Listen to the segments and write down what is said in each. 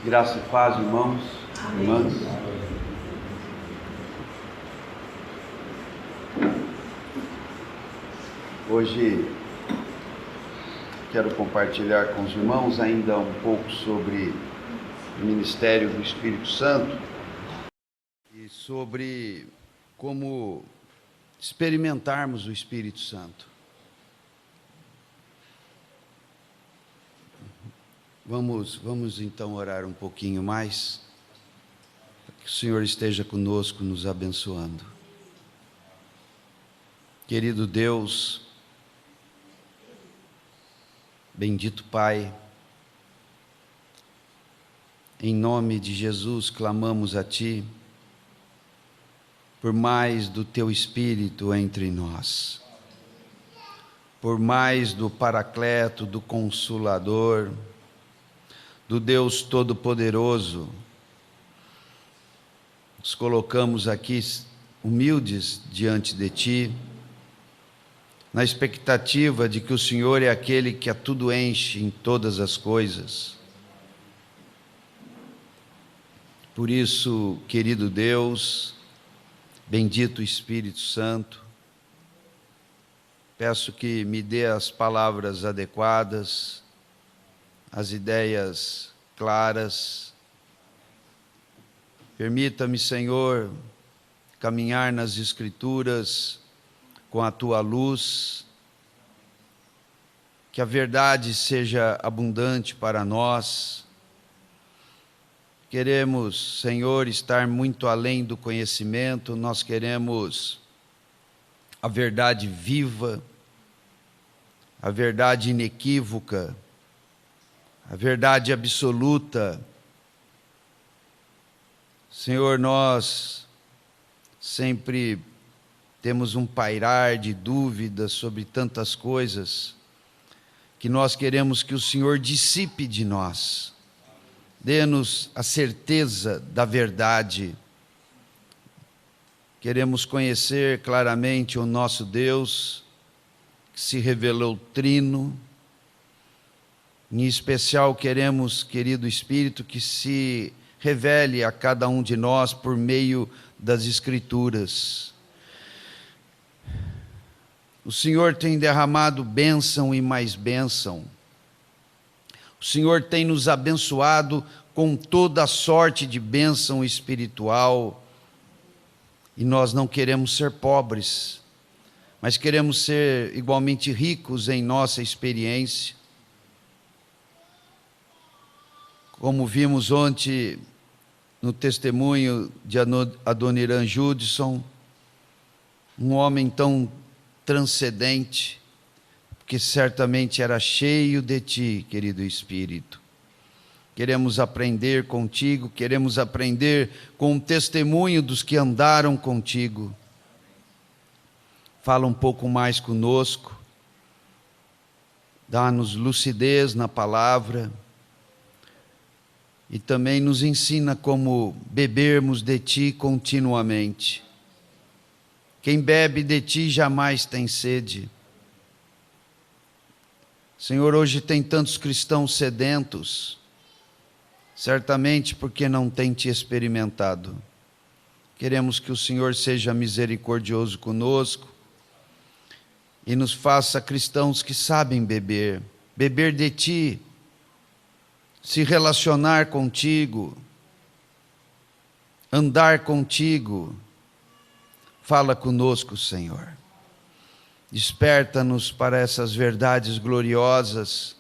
Graça e paz, irmãos, irmãs. Hoje quero compartilhar com os irmãos ainda um pouco sobre o ministério do Espírito Santo e sobre como experimentarmos o Espírito Santo. Vamos então orar um pouquinho mais, para que o Senhor esteja conosco, nos abençoando. Querido Deus, bendito Pai, em nome de Jesus clamamos a Ti, por mais do Teu Espírito entre nós, por mais do Paracleto, do Consolador, do Deus Todo-Poderoso. Nos colocamos aqui humildes diante de Ti, na expectativa de que o Senhor é aquele que a tudo enche em todas as coisas. Por isso, querido Deus, bendito Espírito Santo, peço que me dê as palavras adequadas, as ideias claras. Permita-me, Senhor, caminhar nas Escrituras com a Tua luz, que a verdade seja abundante para nós. Queremos, Senhor, estar muito além do conhecimento, nós queremos a verdade viva, a verdade inequívoca, a verdade absoluta. Senhor, nós sempre temos um pairar de dúvidas sobre tantas coisas, que nós queremos que o Senhor dissipe de nós. Dê-nos a certeza da verdade. Queremos conhecer claramente o nosso Deus, que se revelou trino. Em especial queremos, querido Espírito, que se revele a cada um de nós por meio das Escrituras. O Senhor tem derramado bênção e mais bênção. O Senhor tem nos abençoado com toda a sorte de bênção espiritual. E nós não queremos ser pobres, mas queremos ser igualmente ricos em nossa experiência. Como vimos ontem no testemunho de Adoniran Judson, um homem tão transcendente, que certamente era cheio de Ti, querido Espírito. Queremos aprender contigo, queremos aprender com o testemunho dos que andaram contigo. Fala um pouco mais conosco, dá-nos lucidez na palavra e também nos ensina como bebermos de Ti continuamente. Quem bebe de Ti jamais tem sede. Senhor, hoje tem tantos cristãos sedentos, certamente porque não têm Te experimentado. Queremos que o Senhor seja misericordioso conosco e nos faça cristãos que sabem beber de Ti, se relacionar contigo, andar contigo. Fala conosco, Senhor. Desperta-nos para essas verdades gloriosas,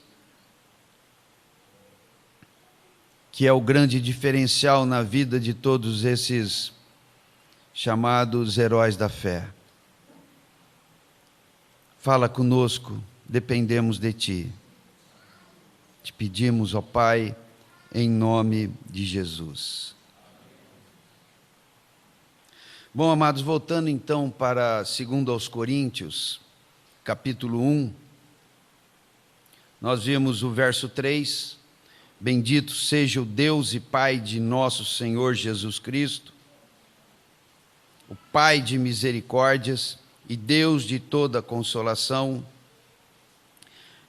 que é o grande diferencial na vida de todos esses chamados heróis da fé. Fala conosco, dependemos de Ti. Te pedimos, ó Pai, em nome de Jesus. Bom, amados, voltando então para 2 Coríntios, capítulo 1, nós vimos o verso 3, bendito seja o Deus e Pai de nosso Senhor Jesus Cristo, o Pai de misericórdias e Deus de toda consolação.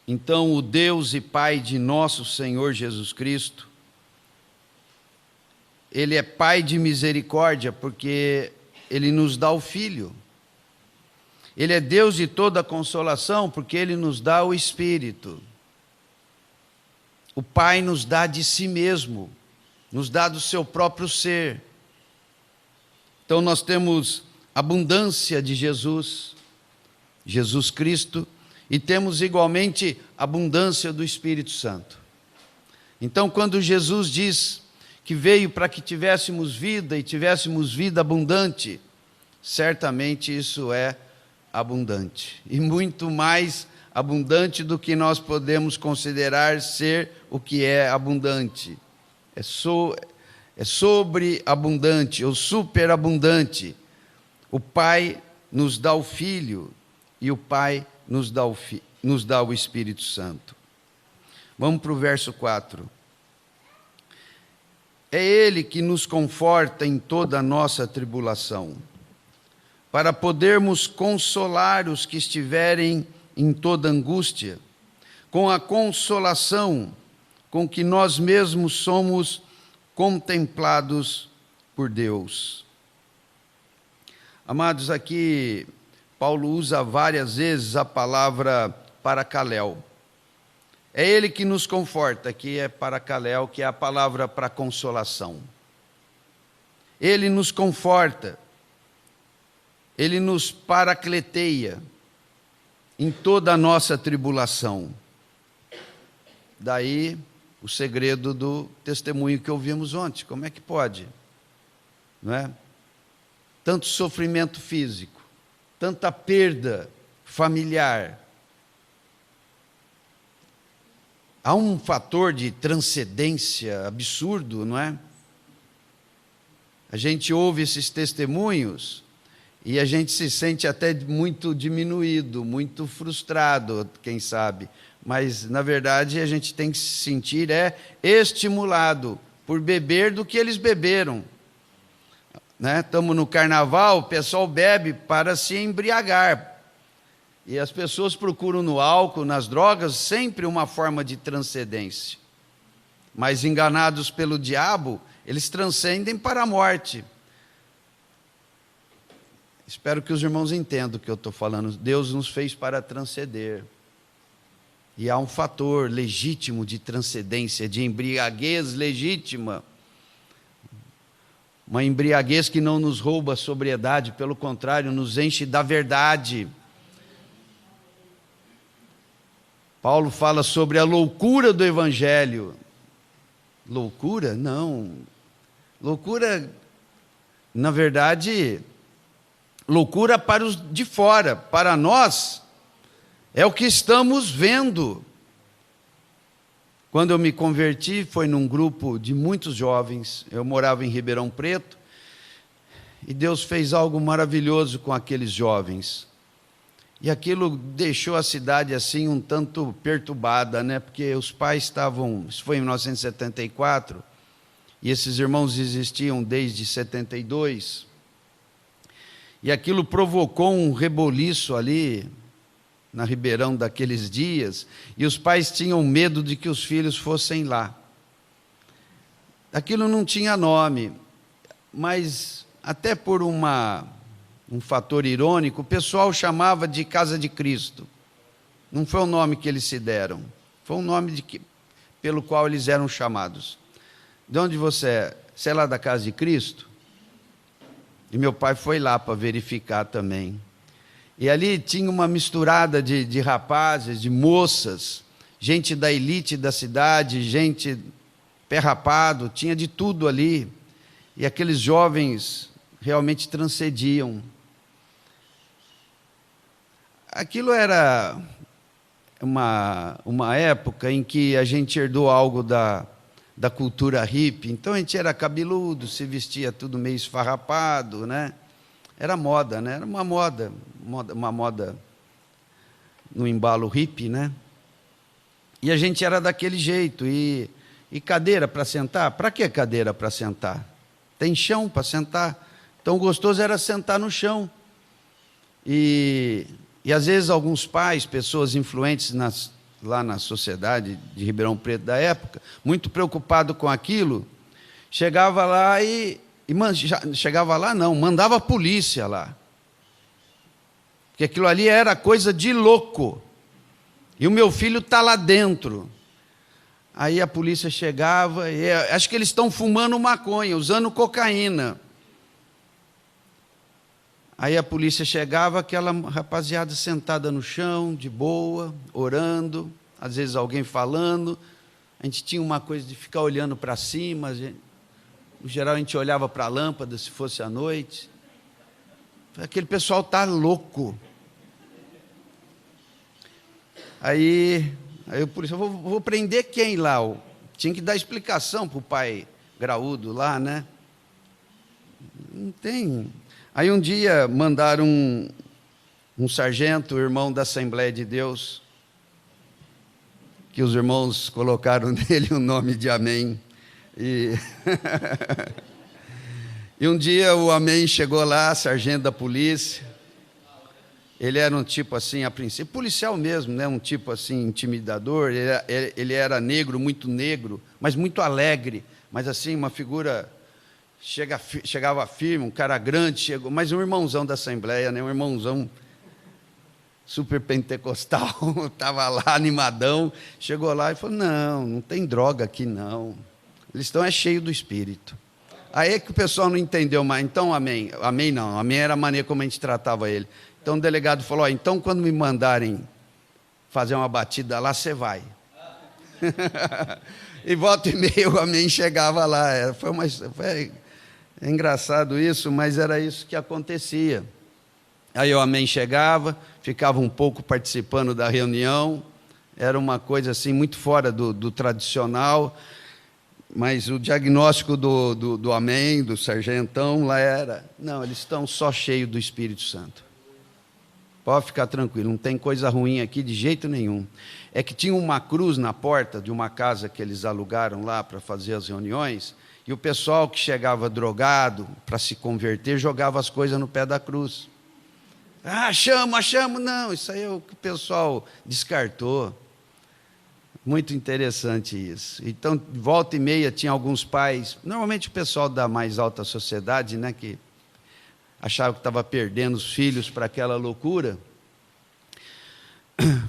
Então, o Deus e Pai de nosso Senhor Jesus Cristo Ele é Pai de misericórdia, porque Ele nos dá o Filho. Ele é Deus de toda consolação, porque Ele nos dá o Espírito. O Pai nos dá de si mesmo, nos dá do seu próprio ser. Então nós temos abundância de Jesus Cristo, e temos igualmente abundância do Espírito Santo. Então, quando Jesus diz que veio para que tivéssemos vida e tivéssemos vida abundante, certamente isso é abundante, e muito mais abundante do que nós podemos considerar ser o que é abundante. É sobreabundante ou superabundante. O Pai nos dá o Filho e o Pai nos dá o Espírito Santo. Vamos para o verso 4. É Ele que nos conforta em toda a nossa tribulação, para podermos consolar os que estiverem em toda angústia, com a consolação com que nós mesmos somos contemplados por Deus. Amados, aqui Paulo usa várias vezes a palavra paracaléu. É Ele que nos conforta, que é paracaléu, que é a palavra para consolação. Ele nos conforta, Ele nos paracleteia em toda a nossa tribulação. Daí o segredo do testemunho que ouvimos ontem. Como é que pode? Não é? Tanto sofrimento físico, tanta perda familiar. Há um fator de transcendência absurdo, não é? A gente ouve esses testemunhos e a gente se sente até muito diminuído, muito frustrado, quem sabe. Mas, na verdade, a gente tem que se sentir estimulado por beber do que eles beberam. Né? Estamos no carnaval, o pessoal bebe para se embriagar. E as pessoas procuram no álcool, nas drogas, sempre uma forma de transcendência. Mas enganados pelo diabo, eles transcendem para a morte. Espero que os irmãos entendam o que eu estou falando. Deus nos fez para transcender. E há um fator legítimo de transcendência, de embriaguez legítima. Uma embriaguez que não nos rouba a sobriedade, pelo contrário, nos enche da verdade. Paulo fala sobre a loucura do Evangelho. Loucura? Não. Loucura, na verdade, loucura para os de fora. Para nós, é o que estamos vendo. Quando eu me converti, foi num grupo de muitos jovens. Eu morava em Ribeirão Preto. E Deus fez algo maravilhoso com aqueles jovens. E aquilo deixou a cidade assim um tanto perturbada, né? Porque os pais estavam... Isso foi em 1974. E esses irmãos existiam desde 72. E aquilo provocou um reboliço ali na Ribeirão daqueles dias, e os pais tinham medo de que os filhos fossem lá. Aquilo não tinha nome, mas até por um fator irônico, o pessoal chamava de Casa de Cristo. Não foi o nome que eles se deram, foi um nome pelo qual eles eram chamados. De onde você é? Você é lá da Casa de Cristo? E meu pai foi lá para verificar também. E ali tinha uma misturada de rapazes, de moças, gente da elite da cidade, gente pé rapado, tinha de tudo ali. E aqueles jovens realmente transcendiam. Aquilo era uma época em que a gente herdou algo da cultura hippie. Então a gente era cabeludo, se vestia tudo meio esfarrapado, né? Era moda, né? Era uma moda no embalo hippie, né? E a gente era daquele jeito. E cadeira para sentar? Para que cadeira para sentar? Tem chão para sentar? Então o gostoso era sentar no chão. E às vezes alguns pais, pessoas influentes lá na sociedade de Ribeirão Preto da época, muito preocupado com aquilo, chegava lá chegava lá não, mandava a polícia lá. Porque aquilo ali era coisa de louco. E o meu filho está lá dentro. Aí a polícia chegava, e acho que eles estão fumando maconha, usando cocaína. Aí a polícia chegava, aquela rapaziada sentada no chão, de boa, orando, às vezes alguém falando. A gente tinha uma coisa de ficar olhando para cima, no geral a gente olhava para a lâmpada, se fosse à noite. Aquele pessoal está louco. Aí o polícia, vou prender quem lá? Tinha que dar explicação para o pai graúdo lá, né? Não tem. Aí um dia mandaram um sargento, irmão da Assembleia de Deus, que os irmãos colocaram nele o nome de Amém. E, e um dia o Amém chegou lá, sargento da polícia. Ele era um tipo assim, a princípio, policial mesmo, né? Um tipo assim, intimidador. Ele era negro, mas muito alegre. Mas assim, uma figura... Chegava firme, um cara grande, chegou, mas um irmãozão da Assembleia, né? Um irmãozão super pentecostal, estava lá animadão, chegou lá e falou, não tem droga aqui não, eles estão cheios do Espírito. Aí é que o pessoal não entendeu mais, então amém não, amém era a maneira como a gente tratava ele. Então o delegado falou, então quando me mandarem fazer uma batida lá, você vai. E volta e meia o amém chegava lá, foi engraçado isso, mas era isso que acontecia. Aí o amém chegava, ficava um pouco participando da reunião, era uma coisa assim muito fora do tradicional, mas o diagnóstico do amém, do sargentão, lá era, não, eles estão só cheios do Espírito Santo. Pode ficar tranquilo, não tem coisa ruim aqui de jeito nenhum. É que tinha uma cruz na porta de uma casa que eles alugaram lá para fazer as reuniões, e o pessoal que chegava drogado para se converter jogava as coisas no pé da cruz. Achamos, não, isso aí é o que o pessoal descartou. Muito interessante isso. Então, volta e meia tinha alguns pais, normalmente o pessoal da mais alta sociedade, né, que achava que estava perdendo os filhos para aquela loucura,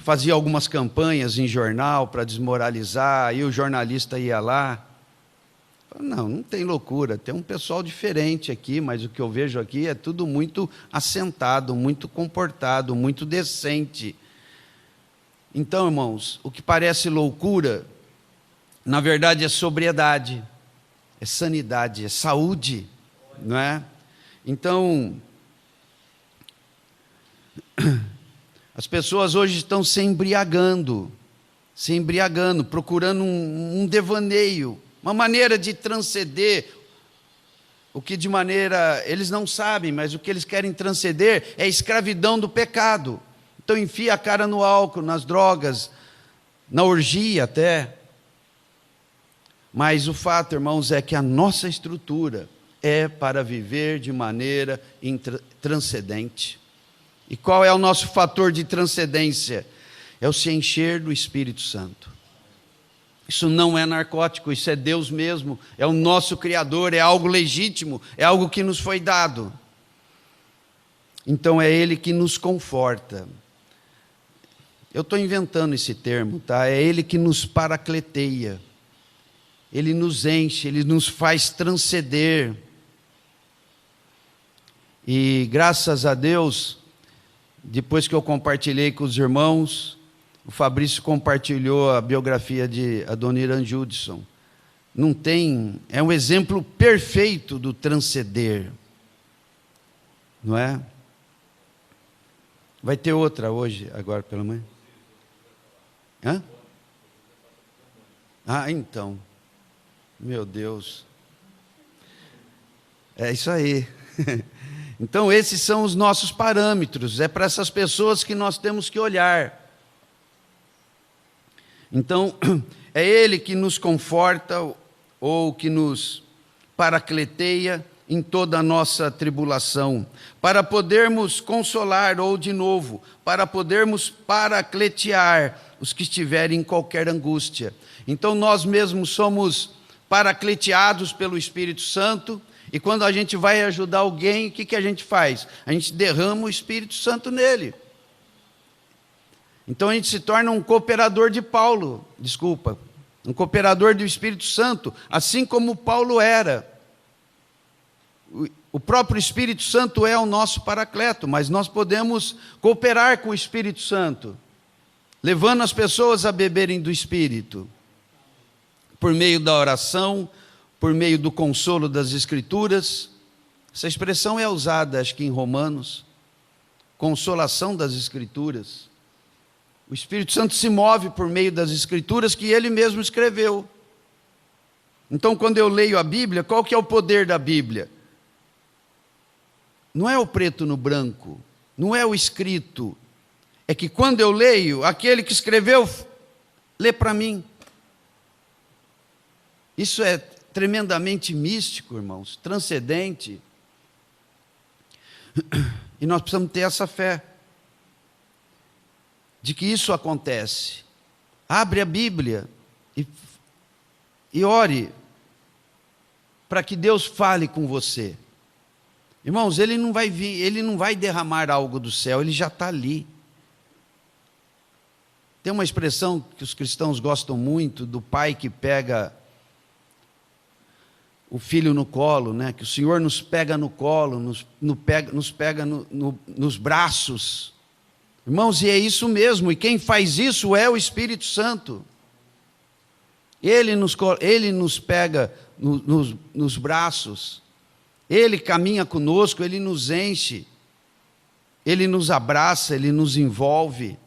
fazia algumas campanhas em jornal para desmoralizar, aí o jornalista ia lá. Não tem loucura, tem um pessoal diferente aqui, mas o que eu vejo aqui é tudo muito assentado, muito comportado, muito decente. Então, irmãos, o que parece loucura, na verdade é sobriedade, é sanidade, é saúde, não é? Então, as pessoas hoje estão se embriagando, procurando um devaneio, uma maneira de transcender, o que de maneira, eles não sabem, mas o que eles querem transcender é a escravidão do pecado. Então enfia a cara no álcool, nas drogas, na orgia até. Mas o fato, irmãos, é que a nossa estrutura é para viver de maneira transcendente. E qual é o nosso fator de transcendência? É o se encher do Espírito Santo. Isso não é narcótico, isso é Deus mesmo, é o nosso Criador, é algo legítimo, é algo que nos foi dado. Então é Ele que nos conforta. Eu estou inventando esse termo, tá? É Ele que nos paracleteia, Ele nos enche, Ele nos faz transcender. E graças a Deus, depois que eu compartilhei com os irmãos, o Fabrício compartilhou a biografia de Adoniran Judson. Não tem, é um exemplo perfeito do transcender, não é? Vai ter outra hoje, agora pela manhã? Hã? Então, meu Deus, é isso aí. Então esses são os nossos parâmetros, é para essas pessoas que nós temos que olhar. Então, é Ele que nos conforta ou que nos paracleteia em toda a nossa tribulação, para podermos consolar, ou de novo, para podermos paracletear os que estiverem em qualquer angústia. Então nós mesmos somos paracleteados pelo Espírito Santo, e quando a gente vai ajudar alguém, o que a gente faz? A gente derrama o Espírito Santo nele. Então a gente se torna um cooperador de Paulo, um cooperador do Espírito Santo, assim como Paulo era. O próprio Espírito Santo é o nosso paracleto, mas nós podemos cooperar com o Espírito Santo, levando as pessoas a beberem do Espírito, por meio da oração, por meio do consolo das Escrituras. Essa expressão é usada, acho que em Romanos, consolação das Escrituras. O Espírito Santo se move por meio das Escrituras que ele mesmo escreveu. Então, quando eu leio a Bíblia, qual que é o poder da Bíblia? Não é o preto no branco, não é o escrito. É que quando eu leio, aquele que escreveu, lê para mim. Isso é tremendamente místico, irmãos, transcendente. E nós precisamos ter essa fé de que isso acontece. Abre a Bíblia e ore para que Deus fale com você. Irmãos, ele não vai vir, ele não vai derramar algo do céu, ele já está ali. Tem uma expressão que os cristãos gostam muito, do pai que pega o filho no colo, né? Que o Senhor nos pega no colo, nos pega nos braços. Irmãos, e é isso mesmo, e quem faz isso é o Espírito Santo. Ele nos pega nos braços, Ele caminha conosco, Ele nos enche, Ele nos abraça, Ele nos envolve.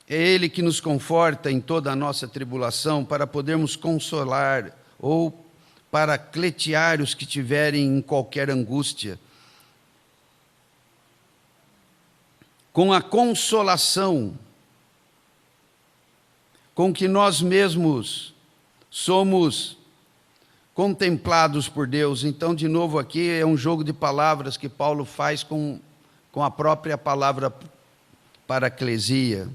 É Ele que nos conforta em toda a nossa tribulação, para podermos consolar ou paracletear os que tiverem em qualquer angústia. Com a consolação com que nós mesmos somos contemplados por Deus. Então, de novo, aqui é um jogo de palavras que Paulo faz com a própria palavra paraclesia,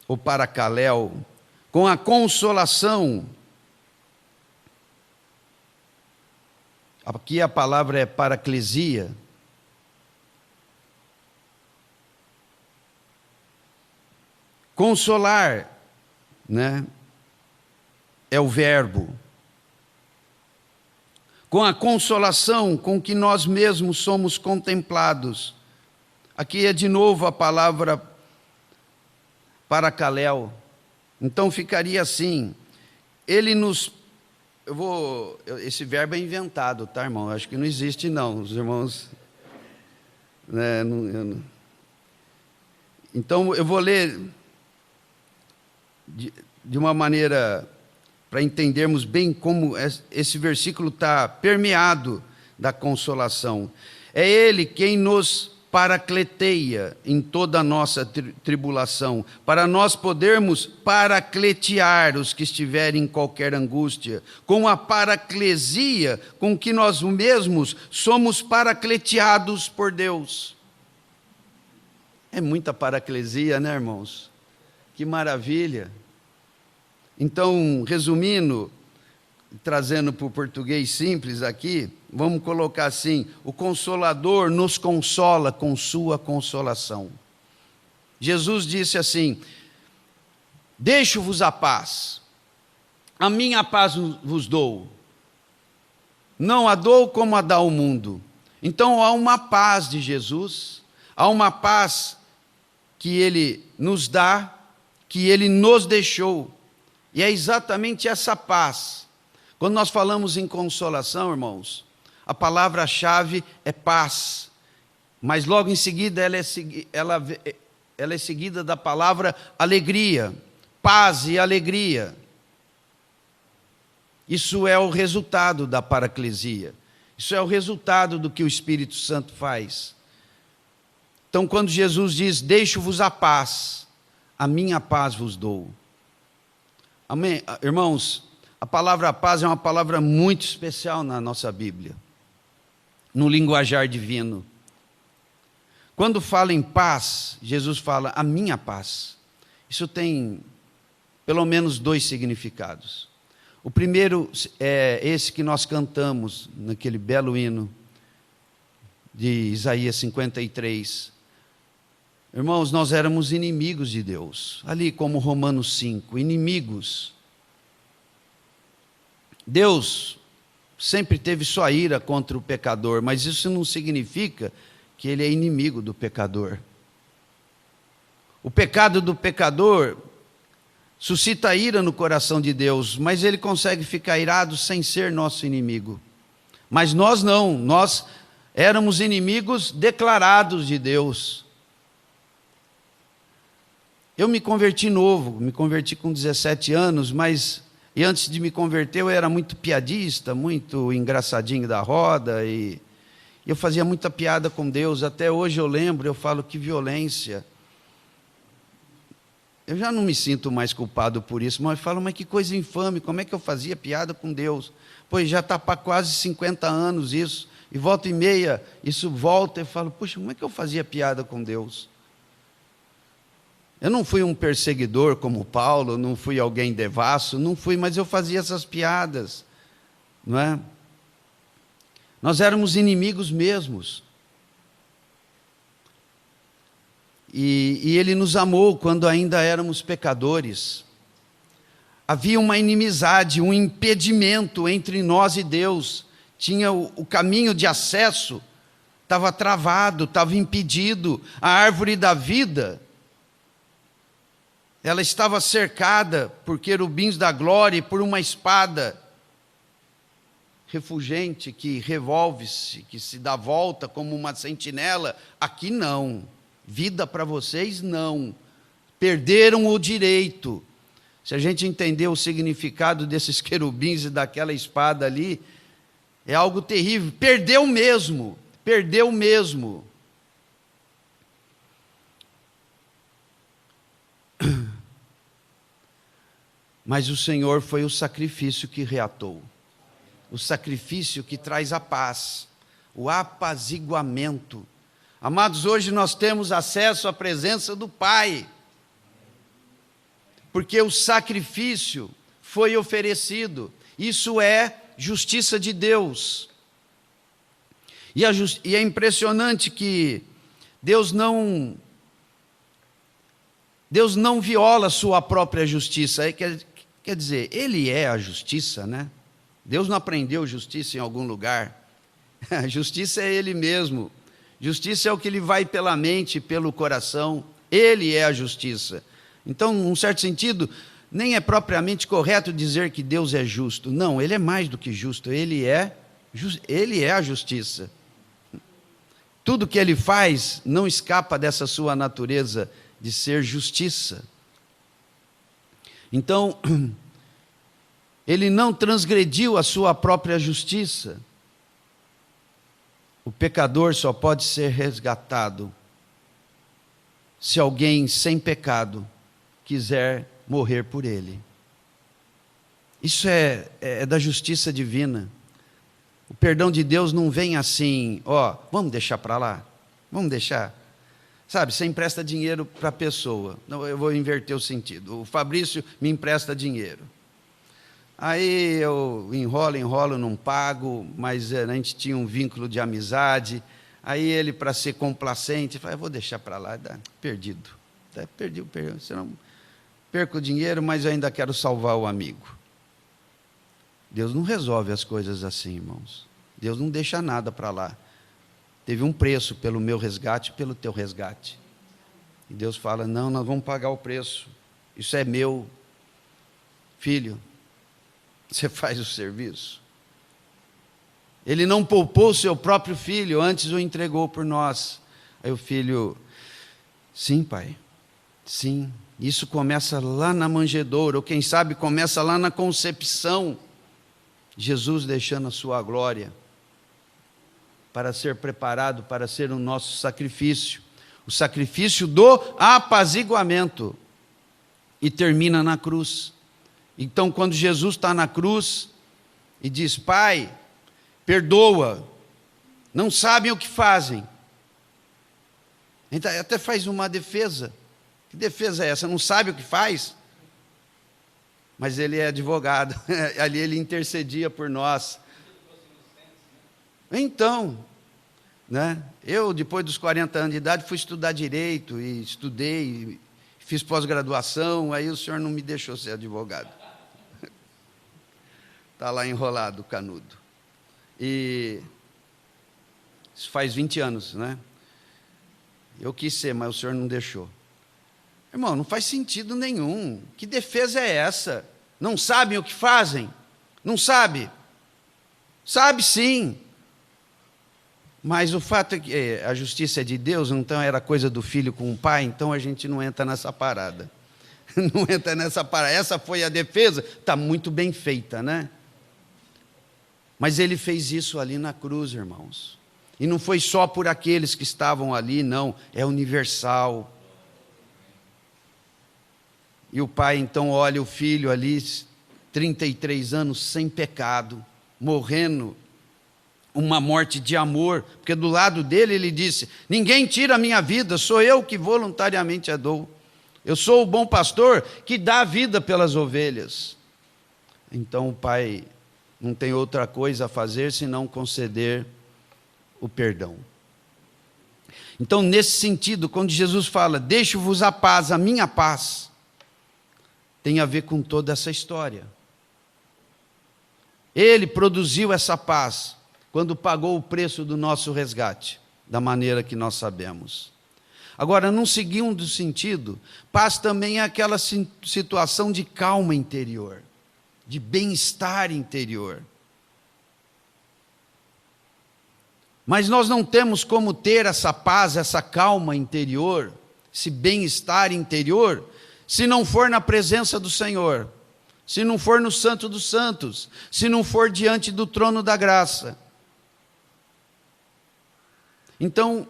ou paracaléu, com a consolação. Aqui a palavra é paraclesia. Consolar, né? É o verbo. Com a consolação com que nós mesmos somos contemplados. Aqui é de novo a palavra paracaléu. Então ficaria assim: ele nos... esse verbo é inventado, tá, irmão? Acho que não existe, não. Os irmãos... né, então eu vou ler de uma maneira para entendermos bem como esse versículo está permeado da consolação. É Ele quem nos paracleteia em toda a nossa tribulação, para nós podermos paracletear os que estiverem em qualquer angústia, com a paraclesia com que nós mesmos somos paracleteados por Deus. É muita paraclesia, né, irmãos? Que maravilha! Então, resumindo, trazendo para o português simples aqui, vamos colocar assim: o Consolador nos consola com sua consolação. Jesus disse assim: deixo-vos a paz, a minha paz vos dou, não a dou como a dá o mundo. Então há uma paz de Jesus, há uma paz que Ele nos dá, que Ele nos deixou, e é exatamente essa paz. Quando nós falamos em consolação, irmãos, a palavra-chave é paz, mas logo em seguida ela é seguida da palavra alegria, paz e alegria. Isso é o resultado da paraclesia, isso é o resultado do que o Espírito Santo faz. Então, quando Jesus diz: deixo-vos a paz, a minha paz vos dou. Amém? Irmãos, a palavra paz é uma palavra muito especial na nossa Bíblia, no linguajar divino. Quando fala em paz, Jesus fala: a minha paz. Isso tem pelo menos 2 significados. O primeiro é esse que nós cantamos naquele belo hino de Isaías 53. Irmãos, nós éramos inimigos de Deus, ali como Romanos 5, inimigos. Deus sempre teve sua ira contra o pecador, mas isso não significa que ele é inimigo do pecador. O pecado do pecador suscita ira no coração de Deus, mas ele consegue ficar irado sem ser nosso inimigo. Mas nós não, nós éramos inimigos declarados de Deus. Eu me converti novo, me converti com 17 anos, e antes de me converter eu era muito piadista, muito engraçadinho da roda, e eu fazia muita piada com Deus. Até hoje eu lembro, eu falo, que violência. Eu já não me sinto mais culpado por isso, mas eu falo, mas que coisa infame, como é que eu fazia piada com Deus? Pois já está para quase 50 anos isso, e volta e meia, isso volta, e eu falo, puxa, como é que eu fazia piada com Deus? Eu não fui um perseguidor como Paulo, não fui alguém devasso, não fui, mas eu fazia essas piadas, não é? Nós éramos inimigos mesmos. E Ele nos amou quando ainda éramos pecadores. Havia uma inimizade, um impedimento entre nós e Deus. Tinha o caminho de acesso, estava travado, estava impedido. A árvore da vida, ela estava cercada por querubins da glória e por uma espada refulgente que revolve-se, que se dá volta como uma sentinela. Aqui não. Vida para vocês, não. Perderam o direito. Se a gente entender o significado desses querubins e daquela espada ali, é algo terrível. Perdeu mesmo. Perdeu mesmo. Mas o Senhor foi o sacrifício que reatou. O sacrifício que traz a paz. O apaziguamento. Amados, hoje nós temos acesso à presença do Pai, porque o sacrifício foi oferecido. Isso é justiça de Deus. E é impressionante que Deus não viola a sua própria justiça. Quer dizer, Ele é a justiça, né? Deus não aprendeu justiça em algum lugar. A justiça é Ele mesmo. Justiça é o que lhe vai pela mente, pelo coração. Ele é a justiça. Então, num certo sentido, nem é propriamente correto dizer que Deus é justo. Não, Ele é mais do que justo. Ele é a justiça. Tudo que Ele faz não escapa dessa sua natureza de ser justiça. Então, Ele não transgrediu a sua própria justiça. O pecador só pode ser resgatado se alguém sem pecado quiser morrer por ele. Isso é da justiça divina. O perdão de Deus não vem assim, vamos deixar para lá, vamos deixar. Sabe, você empresta dinheiro para a pessoa. Não, eu vou inverter o sentido. O Fabrício me empresta dinheiro. Aí eu enrolo, não pago, mas a gente tinha um vínculo de amizade. Aí ele, para ser complacente, fala, eu vou deixar para lá, perdido. Perdi, senão perco o dinheiro, mas eu ainda quero salvar o amigo. Deus não resolve as coisas assim, irmãos. Deus não deixa nada para lá. Teve um preço pelo meu resgate e pelo teu resgate. E Deus fala, não, nós vamos pagar o preço. Isso é meu. Filho, você faz o serviço. Ele não poupou o seu próprio filho, antes o entregou por nós. Aí o filho, sim, pai, sim. Isso começa lá na manjedoura, ou quem sabe começa lá na concepção. Jesus deixando a sua glória para ser preparado, para ser o nosso sacrifício. O sacrifício do apaziguamento. E termina na cruz. Então, quando Jesus está na cruz e diz, Pai, perdoa, não sabem o que fazem. Então, até faz uma defesa. Que defesa é essa? Não sabe o que faz? mas ele é advogado, ali ele intercedia por nós. Então, né, eu, depois dos 40 anos de idade, fui estudar Direito, e estudei, fiz pós-graduação, aí o senhor não me deixou ser advogado. Está lá enrolado o canudo. E isso faz 20 anos, né? Eu quis ser, mas o senhor não deixou. Irmão, não faz sentido nenhum. Que defesa é essa? Não sabem o que fazem? Não sabe? Sabe sim. Mas o fato é que a justiça é de Deus, então era coisa do filho com o pai, então a gente não entra nessa parada. Não entra nessa parada. Essa foi a defesa, está muito bem feita, né? Mas ele fez isso ali na cruz, irmãos. E não foi só por aqueles que estavam ali, não, é universal. E o pai então olha o filho ali, 33 anos sem pecado, morrendo uma morte de amor, porque do lado dele ele disse: ninguém tira a minha vida, sou eu que voluntariamente a dou. Eu sou o bom pastor que dá a vida pelas ovelhas. Então o pai não tem outra coisa a fazer senão conceder o perdão. Então, nesse sentido, quando Jesus fala, deixo-vos a paz, a minha paz, tem a ver com toda essa história. Ele produziu essa paz quando pagou o preço do nosso resgate, da maneira que nós sabemos. Agora, num segundo sentido, paz também é aquela situação de calma interior, de bem-estar interior. Mas nós não temos como ter essa paz, essa calma interior, esse bem-estar interior, se não for na presença do Senhor, se não for no Santo dos Santos, se não for diante do trono da graça. Então,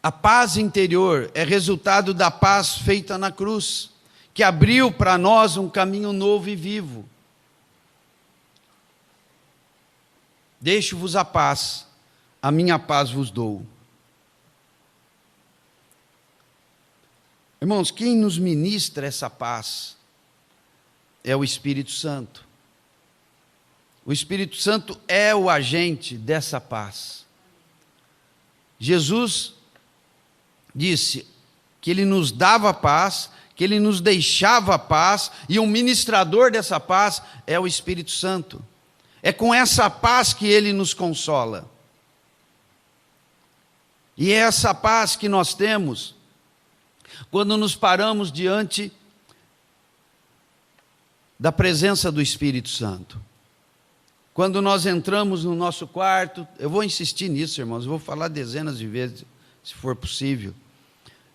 a paz interior é resultado da paz feita na cruz, que abriu para nós um caminho novo e vivo. Deixo-vos a paz, a minha paz vos dou. Irmãos, quem nos ministra essa paz é o Espírito Santo. O Espírito Santo é o agente dessa paz. Jesus disse que Ele nos dava paz, que Ele nos deixava paz, e o ministrador dessa paz é o Espírito Santo. É com essa paz que Ele nos consola. E é essa paz que nós temos quando nos paramos diante da presença do Espírito Santo. Quando nós entramos no nosso quarto, eu vou insistir nisso, irmãos, eu vou falar dezenas de vezes, se for possível.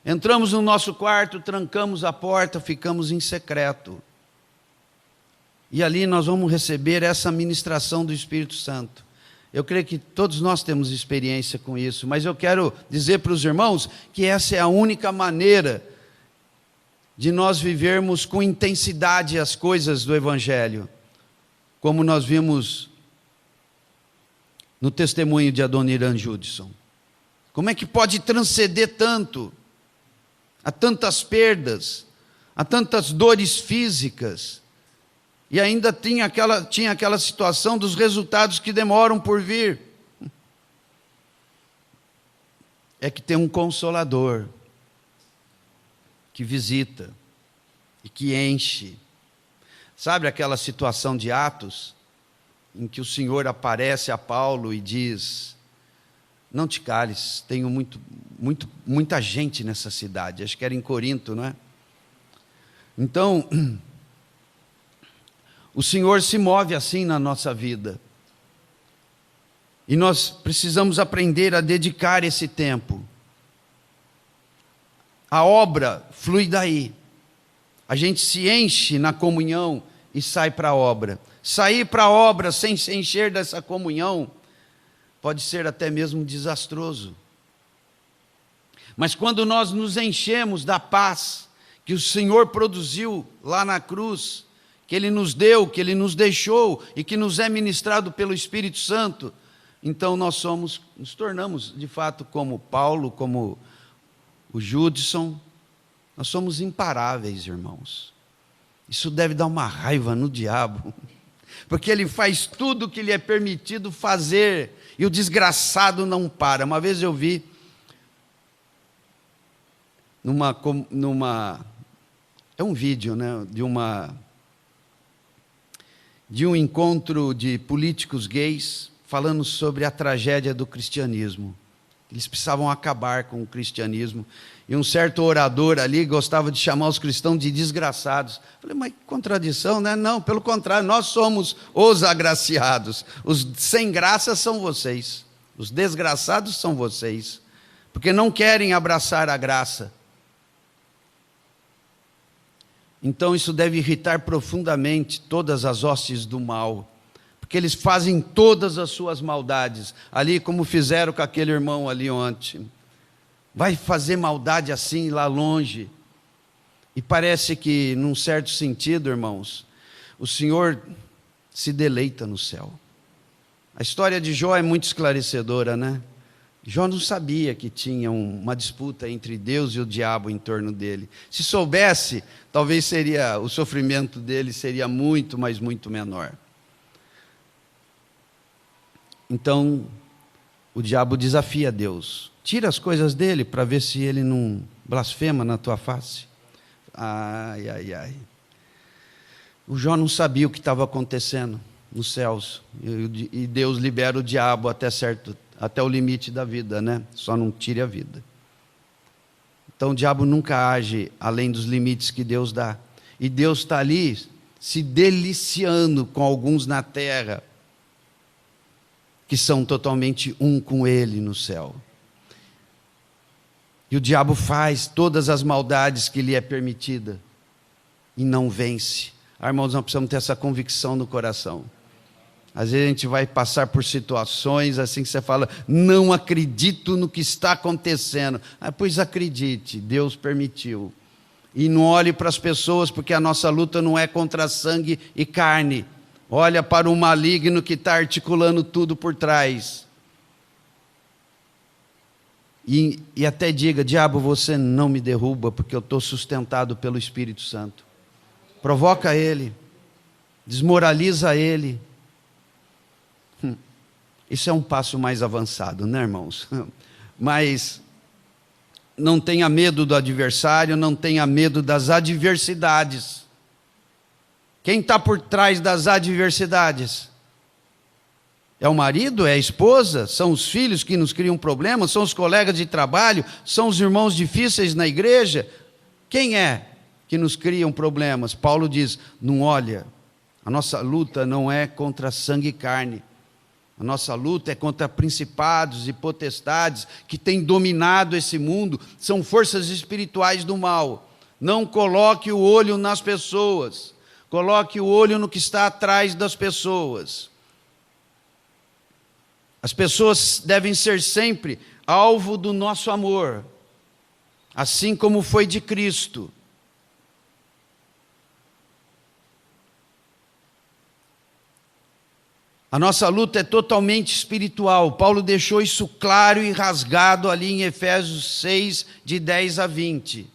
Entramos no nosso quarto, trancamos a porta, ficamos em secreto. E ali nós vamos receber essa ministração do Espírito Santo. Eu creio que todos nós temos experiência com isso, mas eu quero dizer para os irmãos que essa é a única maneira de nós vivermos com intensidade as coisas do Evangelho, como nós vimos no testemunho de Adoniran Judson. Como é que pode transcender tanto, a tantas perdas, a tantas dores físicas, e ainda tinha aquela situação dos resultados que demoram por vir. É que tem um Consolador que visita e que enche. Sabe aquela situação de Atos, em que o Senhor aparece a Paulo e diz: não te cales, tenho muita gente nessa cidade. Acho que era em Corinto, não é? Então, o Senhor se move assim na nossa vida. E nós precisamos aprender a dedicar esse tempo. A obra flui daí. A gente se enche na comunhão e sai para a obra. Sair para a obra sem se encher dessa comunhão pode ser até mesmo desastroso. Mas quando nós nos enchemos da paz que o Senhor produziu lá na cruz, que Ele nos deu, que Ele nos deixou e que nos é ministrado pelo Espírito Santo, então nós nos tornamos de fato como Paulo, como o Judson, nós somos imparáveis, irmãos. Isso deve dar uma raiva no diabo, porque ele faz tudo o que lhe é permitido fazer, e o desgraçado não para. Uma vez eu vi é um vídeo, né, de um encontro de políticos gays falando sobre a tragédia do cristianismo. Eles precisavam acabar com o cristianismo. E um certo orador ali gostava de chamar os cristãos de desgraçados. Falei, mas que contradição, né? Não, pelo contrário, nós somos os agraciados. Os sem graça são vocês. Os desgraçados são vocês. Porque não querem abraçar a graça. Então isso deve irritar profundamente todas as hostes do mal. Porque eles fazem todas as suas maldades. Ali como fizeram com aquele irmão ali ontem. Vai fazer maldade assim lá longe. E parece que, num certo sentido, irmãos, o Senhor se deleita no céu. A história de Jó é muito esclarecedora, né? Jó não sabia que tinha uma disputa entre Deus e o diabo em torno dele. Se soubesse, talvez o sofrimento dele seria muito, mas muito menor. Então, o diabo desafia Deus. Tira as coisas dele para ver se ele não blasfema na tua face. Ai, ai, ai. O Jó não sabia o que estava acontecendo nos céus. E Deus libera o diabo até o limite da vida, né? Só não tire a vida. Então o diabo nunca age além dos limites que Deus dá. E Deus está ali se deliciando com alguns na terra que são totalmente um com Ele no céu. E o diabo faz todas as maldades que lhe é permitida e não vence. Irmãos, nós precisamos ter essa convicção no coração. Às vezes a gente vai passar por situações assim que você fala, não acredito no que está acontecendo. Pois acredite, Deus permitiu. E não olhe para as pessoas, porque a nossa luta não é contra sangue e carne. Olha para o maligno que está articulando tudo por trás. E até diga, diabo, você não me derruba, porque eu estou sustentado pelo Espírito Santo. Provoca ele, desmoraliza ele. Isso é um passo mais avançado, né, irmãos? Mas não tenha medo do adversário, não tenha medo das adversidades. Quem está por trás das adversidades? É o marido? É a esposa? São os filhos que nos criam problemas? São os colegas de trabalho? São os irmãos difíceis na igreja? Quem é que nos criam problemas? Paulo diz, não olha, a nossa luta não é contra sangue e carne. A nossa luta é contra principados e potestades que têm dominado esse mundo, são forças espirituais do mal. Não coloque o olho nas pessoas, coloque o olho no que está atrás das pessoas. As pessoas devem ser sempre alvo do nosso amor, assim como foi de Cristo. A nossa luta é totalmente espiritual. Paulo deixou isso claro e rasgado ali em Efésios 6, de 10 a 20.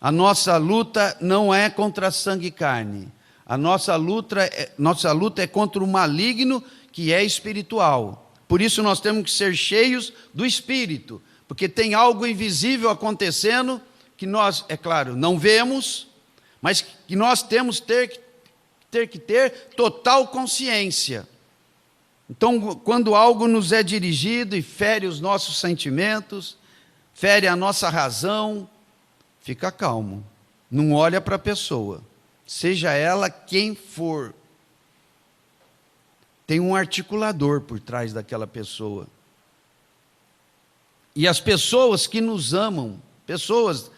A nossa luta não é contra sangue e carne. A nossa luta é contra o maligno que é espiritual. Por isso nós temos que ser cheios do Espírito, porque tem algo invisível acontecendo que nós, é claro, não vemos, mas que nós temos que ter total consciência. Então, quando algo nos é dirigido e fere os nossos sentimentos, fere a nossa razão, fica calmo, não olha para a pessoa, seja ela quem for. Tem um articulador por trás daquela pessoa. E as pessoas que nos amam, pessoas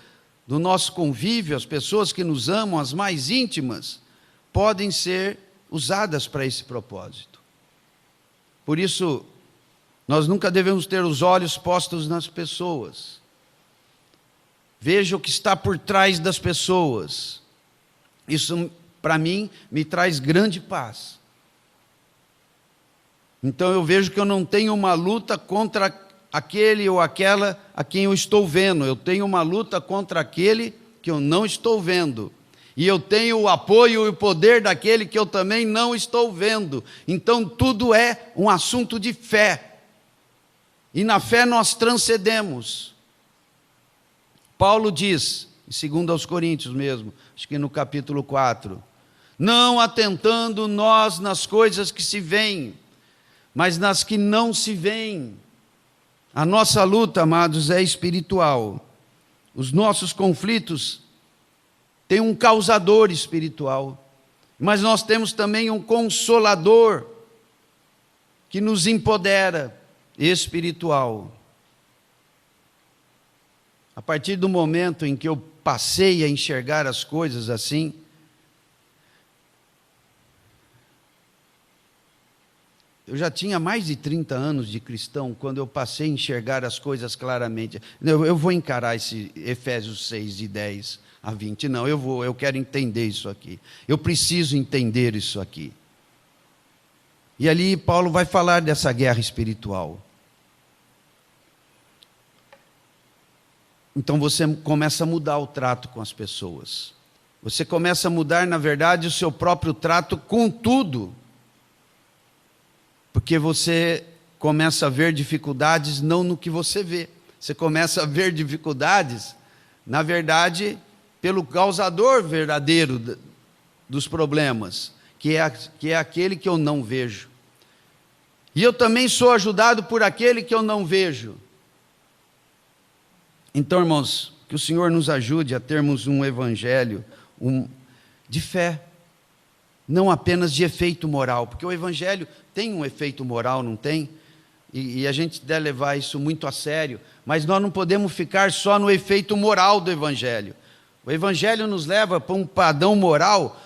do nosso convívio, as pessoas que nos amam, as mais íntimas, podem ser usadas para esse propósito. Por isso, nós nunca devemos ter os olhos postos nas pessoas. Veja o que está por trás das pessoas. Isso, para mim, me traz grande paz. Então eu vejo que eu não tenho uma luta contra aquele ou aquela a quem eu estou vendo. Eu tenho uma luta contra aquele que eu não estou vendo. E eu tenho o apoio e o poder daquele que eu também não estou vendo. Então tudo é um assunto de fé. E na fé nós transcendemos. Paulo diz, em 2 aos Coríntios mesmo, acho que no capítulo 4, não atentando nós nas coisas que se veem, mas nas que não se veem. A nossa luta, amados, é espiritual. Os nossos conflitos têm um causador espiritual, mas nós temos também um consolador que nos empodera, espiritual. A partir do momento em que eu passei a enxergar as coisas assim, eu já tinha mais de 30 anos de cristão, quando eu passei a enxergar as coisas claramente. Eu vou encarar esse Efésios 6, de 10 a 20. Não, eu quero entender isso aqui. Eu preciso entender isso aqui. E ali Paulo vai falar dessa guerra espiritual. Então você começa a mudar o trato com as pessoas. Você começa a mudar, na verdade, o seu próprio trato com tudo. Porque você começa a ver dificuldades não no que você vê. Você começa a ver dificuldades, na verdade, pelo causador verdadeiro dos problemas, que é aquele que eu não vejo. E eu também sou ajudado por aquele que eu não vejo. Então, irmãos, que o Senhor nos ajude a termos um evangelho de fé, não apenas de efeito moral, porque o evangelho tem um efeito moral, não tem? E a gente deve levar isso muito a sério, mas nós não podemos ficar só no efeito moral do evangelho. O evangelho nos leva para um padrão moral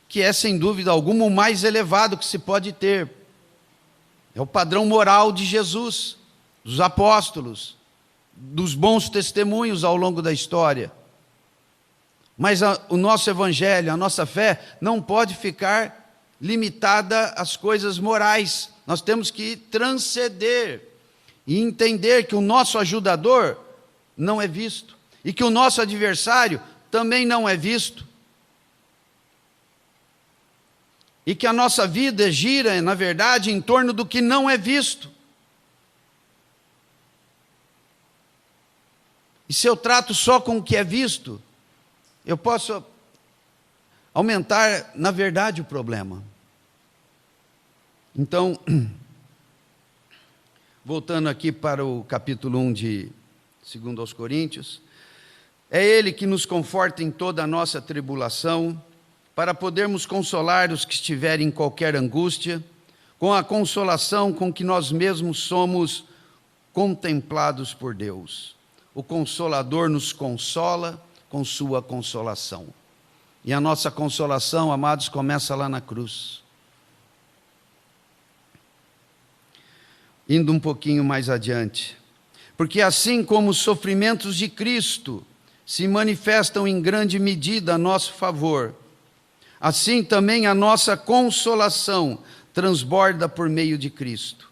que é, sem dúvida alguma, o mais elevado que se pode ter. É o padrão moral de Jesus, dos apóstolos, dos bons testemunhos ao longo da história. Mas o nosso evangelho, a nossa fé, não pode ficar limitada às coisas morais. Nós temos que transcender e entender que o nosso ajudador não é visto e que o nosso adversário também não é visto. E que a nossa vida gira, na verdade, em torno do que não é visto. E se eu trato só com o que é visto, eu posso aumentar, na verdade, o problema. Então, voltando aqui para o capítulo 1 de 2 aos Coríntios, é Ele que nos conforta em toda a nossa tribulação, para podermos consolar os que estiverem em qualquer angústia, com a consolação com que nós mesmos somos contemplados por Deus. O Consolador nos consola com sua consolação. E a nossa consolação, amados, começa lá na cruz. Indo um pouquinho mais adiante. Porque assim como os sofrimentos de Cristo se manifestam em grande medida a nosso favor, assim também a nossa consolação transborda por meio de Cristo.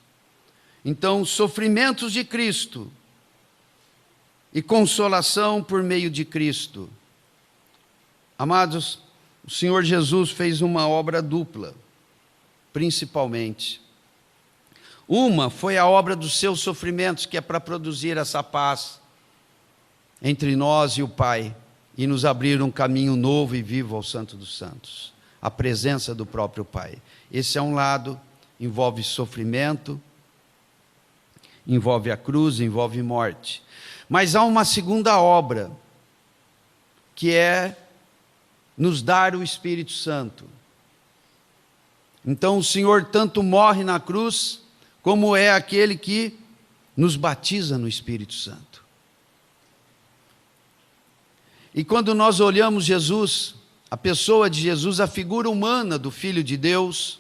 Então, os sofrimentos de Cristo e consolação por meio de Cristo. Amados, o Senhor Jesus fez uma obra dupla, principalmente. Uma foi a obra dos seus sofrimentos, que é para produzir essa paz entre nós e o Pai, e nos abrir um caminho novo e vivo ao Santo dos Santos, a presença do próprio Pai. Esse é um lado, envolve sofrimento, envolve a cruz, envolve morte. Mas há uma segunda obra, que é nos dar o Espírito Santo. Então o Senhor tanto morre na cruz, como é aquele que nos batiza no Espírito Santo. E quando nós olhamos Jesus, a pessoa de Jesus, a figura humana do Filho de Deus,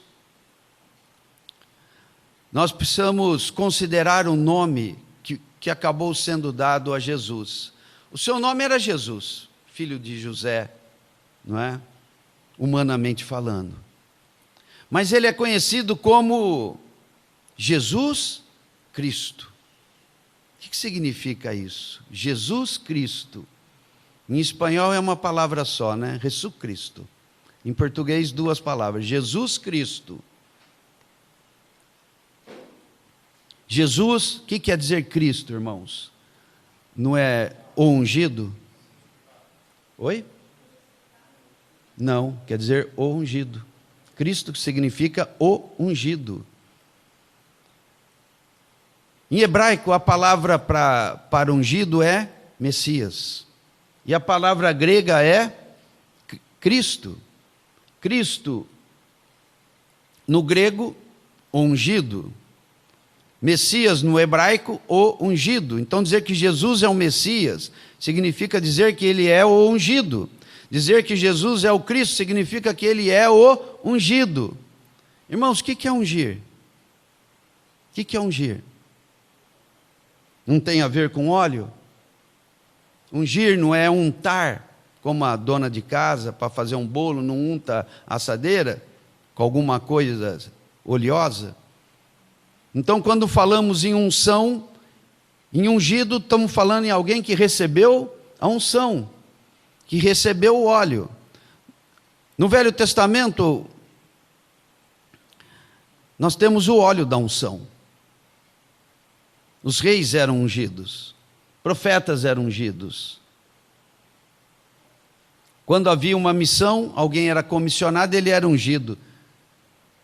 nós precisamos considerar o nome que acabou sendo dado a Jesus. O seu nome era Jesus, filho de José, não é? Humanamente falando. Mas ele é conhecido como Jesus Cristo. O que significa isso? Jesus Cristo. Em espanhol é uma palavra só, né? Jesus Cristo. Em português, duas palavras. Jesus Cristo. Jesus, o que quer dizer Cristo, irmãos? Não é o ungido? Oi? Não, quer dizer o ungido. Cristo significa o ungido. Em hebraico, a palavra para ungido é Messias. E a palavra grega é Cristo. Cristo, no grego, ungido. Messias, no hebraico, o ungido. Então, dizer que Jesus é o Messias significa dizer que ele é o ungido. Dizer que Jesus é o Cristo significa que ele é o ungido. Irmãos, o que é ungir? O que é ungir? Não tem a ver com óleo? Ungir não é untar, como a dona de casa, para fazer um bolo, não unta a assadeira com alguma coisa oleosa? Então, quando falamos em unção, em ungido, estamos falando em alguém que recebeu a unção, que recebeu o óleo. No Velho Testamento, nós temos o óleo da unção. Os reis eram ungidos, profetas eram ungidos. Quando havia uma missão, alguém era comissionado, ele era ungido.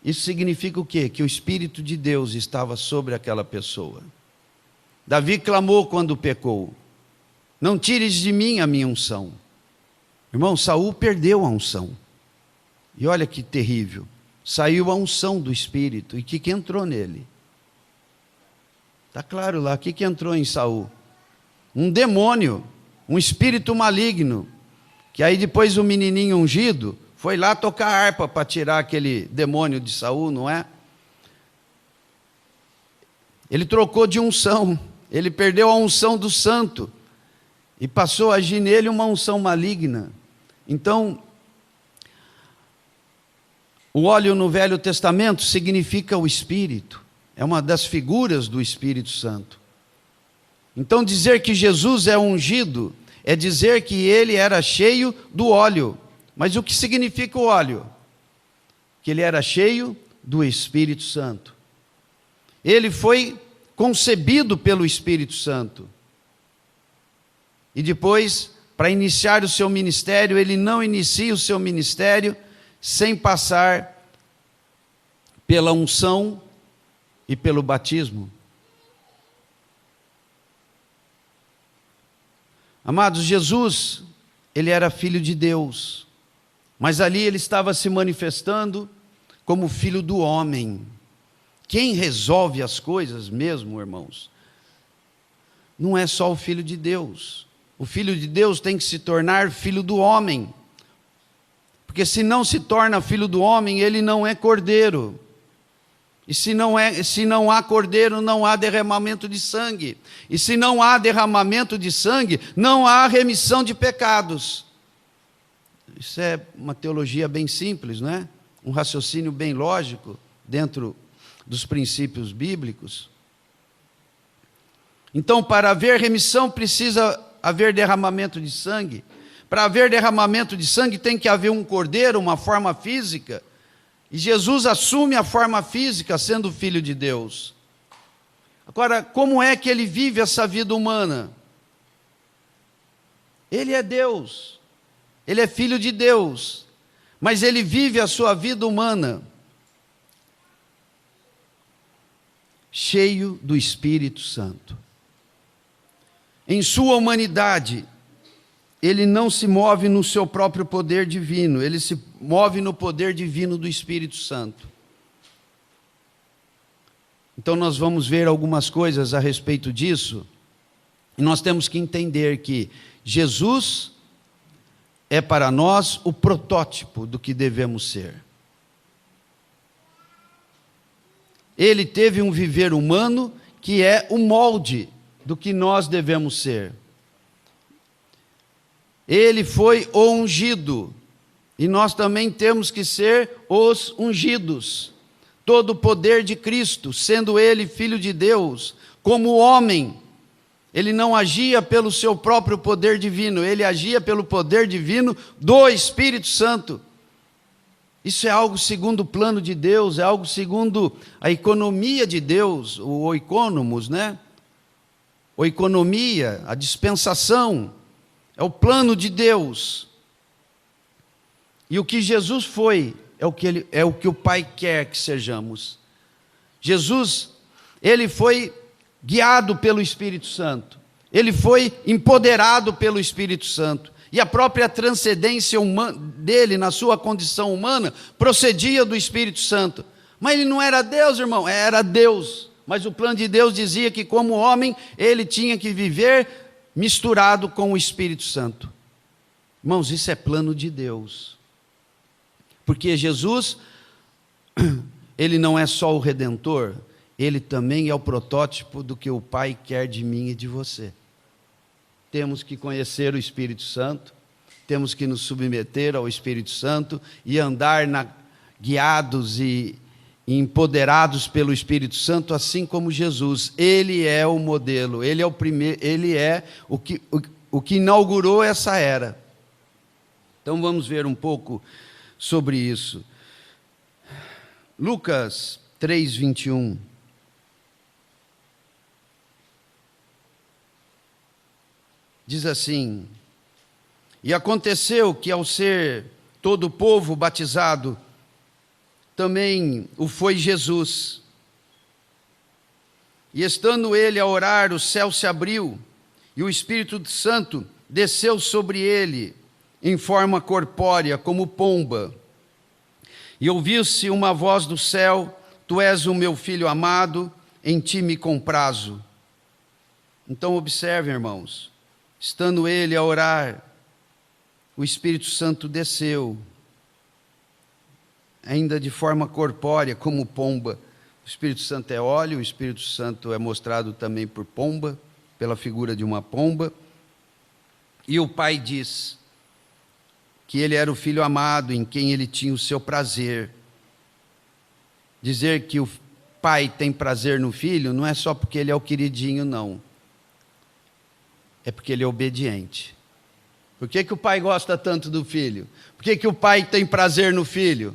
Isso significa o quê? Que o Espírito de Deus estava sobre aquela pessoa. Davi clamou quando pecou: não tires de mim a minha unção. Irmão, Saul perdeu a unção. E olha que terrível. Saiu a unção do Espírito. E o que entrou nele? Está claro lá, o que entrou em Saul? Um demônio, um espírito maligno, que aí depois o menininho ungido foi lá tocar harpa para tirar aquele demônio de Saul, não é? Ele trocou de unção, ele perdeu a unção do santo, e passou a agir nele uma unção maligna. Então, o óleo no Velho Testamento significa o Espírito. É uma das figuras do Espírito Santo. Então, dizer que Jesus é ungido é dizer que ele era cheio do óleo. Mas o que significa o óleo? Que ele era cheio do Espírito Santo. Ele foi concebido pelo Espírito Santo. E depois, para iniciar o seu ministério, ele não inicia o seu ministério sem passar pela unção e pelo batismo. Amados, Jesus, ele era filho de Deus, mas ali ele estava se manifestando como filho do homem. Quem resolve as coisas mesmo, irmãos, não é só o filho de Deus. O filho de Deus tem que se tornar filho do homem, porque se não se torna filho do homem, ele não é cordeiro. E se não há cordeiro, não há derramamento de sangue. E se não há derramamento de sangue, não há remissão de pecados. Isso é uma teologia bem simples, não é? Um raciocínio bem lógico dentro dos princípios bíblicos. Então, para haver remissão, precisa haver derramamento de sangue. Para haver derramamento de sangue, tem que haver um cordeiro, uma forma física. E Jesus assume a forma física, sendo filho de Deus. Agora, como é que ele vive essa vida humana? Ele é Deus, ele é filho de Deus, mas ele vive a sua vida humana cheio do Espírito Santo. Em sua humanidade, ele não se move no seu próprio poder divino, ele se move no poder divino do Espírito Santo. Então nós vamos ver algumas coisas a respeito disso, e nós temos que entender que Jesus é para nós o protótipo do que devemos ser. Ele teve um viver humano que é o molde do que nós devemos ser. Ele foi o ungido, e nós também temos que ser os ungidos. Todo o poder de Cristo, sendo ele filho de Deus, como homem, Ele não agia pelo seu próprio poder divino, ele agia pelo poder divino do Espírito Santo. Isso é algo segundo o plano de Deus, é algo segundo a economia de Deus, o oikonomos, né? Oikonomia, a dispensação, é o plano de Deus. E o que Jesus foi, é o que o Pai quer que sejamos. Jesus, ele foi guiado pelo Espírito Santo, ele foi empoderado pelo Espírito Santo, e a própria transcendência dele na sua condição humana procedia do Espírito Santo. Mas ele não era Deus, irmão, era Deus, mas o plano de Deus dizia que como homem, ele tinha que viver misturado com o Espírito Santo. Irmãos, isso é plano de Deus, porque Jesus, ele não é só o Redentor, ele também é o protótipo do que o Pai quer de mim e de você. Temos que conhecer o Espírito Santo, temos que nos submeter ao Espírito Santo e andar guiados e empoderados pelo Espírito Santo, assim como Jesus. Ele é o modelo, ele é o primeiro, ele é o que inaugurou essa era. Então vamos ver um pouco sobre isso. Lucas 3:21. Diz assim: e aconteceu que ao ser todo o povo batizado, também o foi Jesus. E estando ele a orar, o céu se abriu, e o Espírito Santo desceu sobre ele, em forma corpórea, como pomba. E ouviu-se uma voz do céu: tu és o meu filho amado, em ti me comprazo. Então observem, irmãos, estando ele a orar, o Espírito Santo desceu, ainda de forma corpórea, como pomba. O Espírito Santo é óleo, o Espírito Santo é mostrado também por pomba, pela figura de uma pomba. E o Pai diz que ele era o Filho amado, em quem ele tinha o seu prazer. Dizer que o Pai tem prazer no Filho não é só porque ele é o queridinho, não. É porque ele é obediente. Por que o Pai gosta tanto do Filho? Por que o Pai tem prazer no Filho?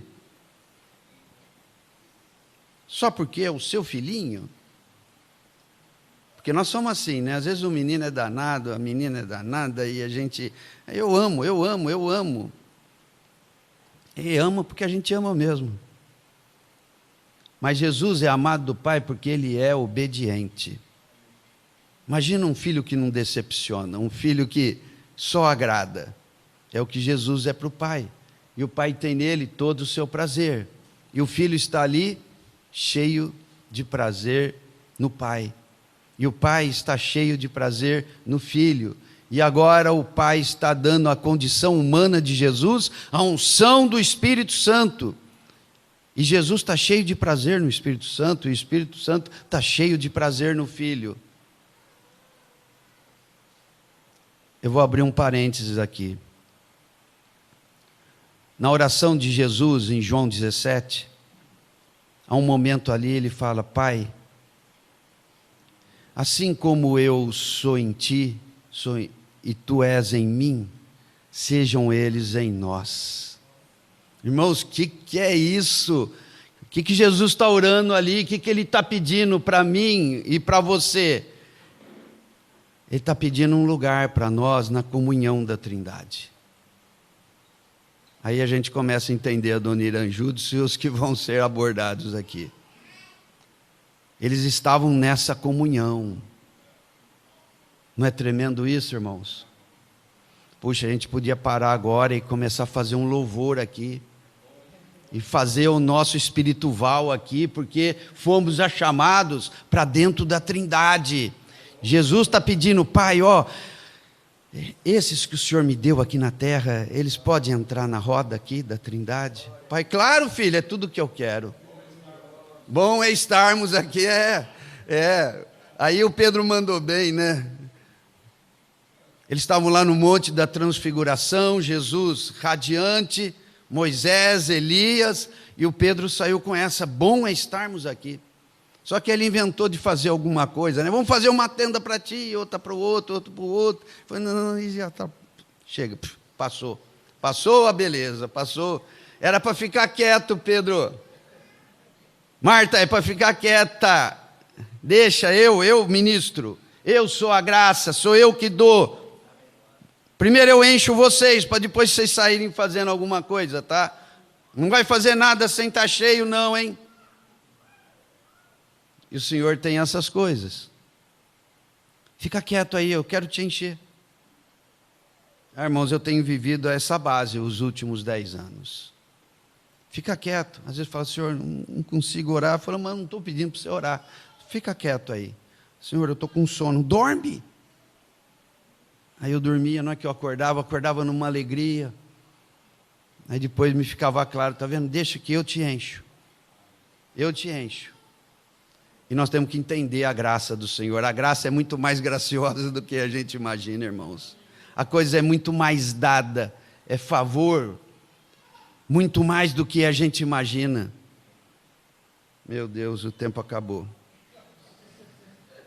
Só porque é o seu filhinho? Porque nós somos assim, né? Às vezes o menino é danado, a menina é danada, e a gente... Eu amo. E ama porque a gente ama mesmo. Mas Jesus é amado do Pai porque ele é obediente. Imagina um filho que não decepciona, um filho que só agrada. É o que Jesus é para o Pai. E o Pai tem nele todo o seu prazer. E o filho está ali cheio de prazer no Pai. E o Pai está cheio de prazer no Filho. E agora o Pai está dando a condição humana de Jesus, a unção do Espírito Santo. E Jesus está cheio de prazer no Espírito Santo, e o Espírito Santo está cheio de prazer no Filho. Eu vou abrir um parênteses aqui. Na oração de Jesus, em João 17, há um momento ali, ele fala: Pai, assim como eu sou em ti, e tu és em mim, sejam eles em nós. Irmãos, o que é isso? O que Jesus está orando ali? O que ele está pedindo para mim e para você? Ele está pedindo um lugar para nós na comunhão da Trindade. Aí a gente começa a entender a dona Iranjudes e os que vão ser abordados aqui. Eles estavam nessa comunhão. Não é tremendo isso, irmãos? Puxa, a gente podia parar agora e começar a fazer um louvor aqui. E fazer o nosso espiritual aqui, porque fomos chamados para dentro da Trindade. Jesus está pedindo: Pai, ó, esses que o Senhor me deu aqui na terra, eles podem entrar na roda aqui da Trindade? Pai, claro, filho, é tudo que eu quero. Bom é estarmos aqui, Aí o Pedro mandou bem, né? Eles estavam lá no Monte da Transfiguração, Jesus radiante, Moisés, Elias, e o Pedro saiu com essa: bom é estarmos aqui. Só que ele inventou de fazer alguma coisa, né? Vamos fazer uma tenda para ti, outra para o outro, outra para o outro. Falei, não, e já está. Chega, passou. Passou a beleza, passou. Era para ficar quieto, Pedro. Marta, é para ficar quieta. Deixa eu ministro. Eu sou a graça, sou eu que dou. Primeiro eu encho vocês, para depois vocês saírem fazendo alguma coisa, tá? Não vai fazer nada sem estar cheio, não, hein? E o Senhor tem essas coisas. Fica quieto aí, eu quero te encher. Irmãos, eu tenho vivido essa base os últimos 10 anos. Fica quieto. Às vezes fala, Senhor, não consigo orar. Eu falo, mas não estou pedindo para você orar. Fica quieto aí. Senhor, eu estou com sono. Dorme. Aí eu dormia, não é que eu acordava numa alegria. Aí depois me ficava claro, está vendo? Deixa que eu te encho. Eu te encho. E nós temos que entender a graça do Senhor. A graça é muito mais graciosa do que a gente imagina, irmãos. A coisa é muito mais dada, é favor, muito mais do que a gente imagina. Meu Deus, o tempo acabou.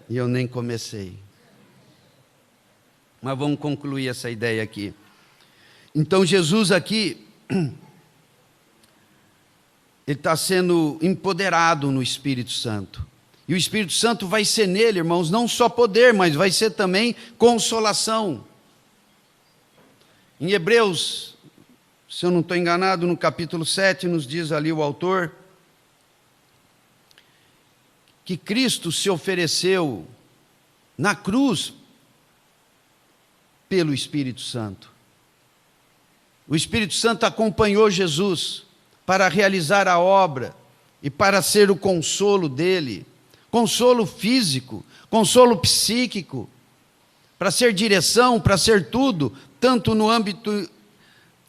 E eu nem comecei. Mas vamos concluir essa ideia aqui. Então Jesus aqui, ele está sendo empoderado no Espírito Santo. E o Espírito Santo vai ser nele, irmãos, não só poder, mas vai ser também consolação. Em Hebreus, se eu não estou enganado, no capítulo 7, nos diz ali o autor, que Cristo se ofereceu na cruz pelo Espírito Santo. O Espírito Santo acompanhou Jesus para realizar a obra e para ser o consolo dele, consolo físico, consolo psíquico, para ser direção, para ser tudo, tanto no âmbito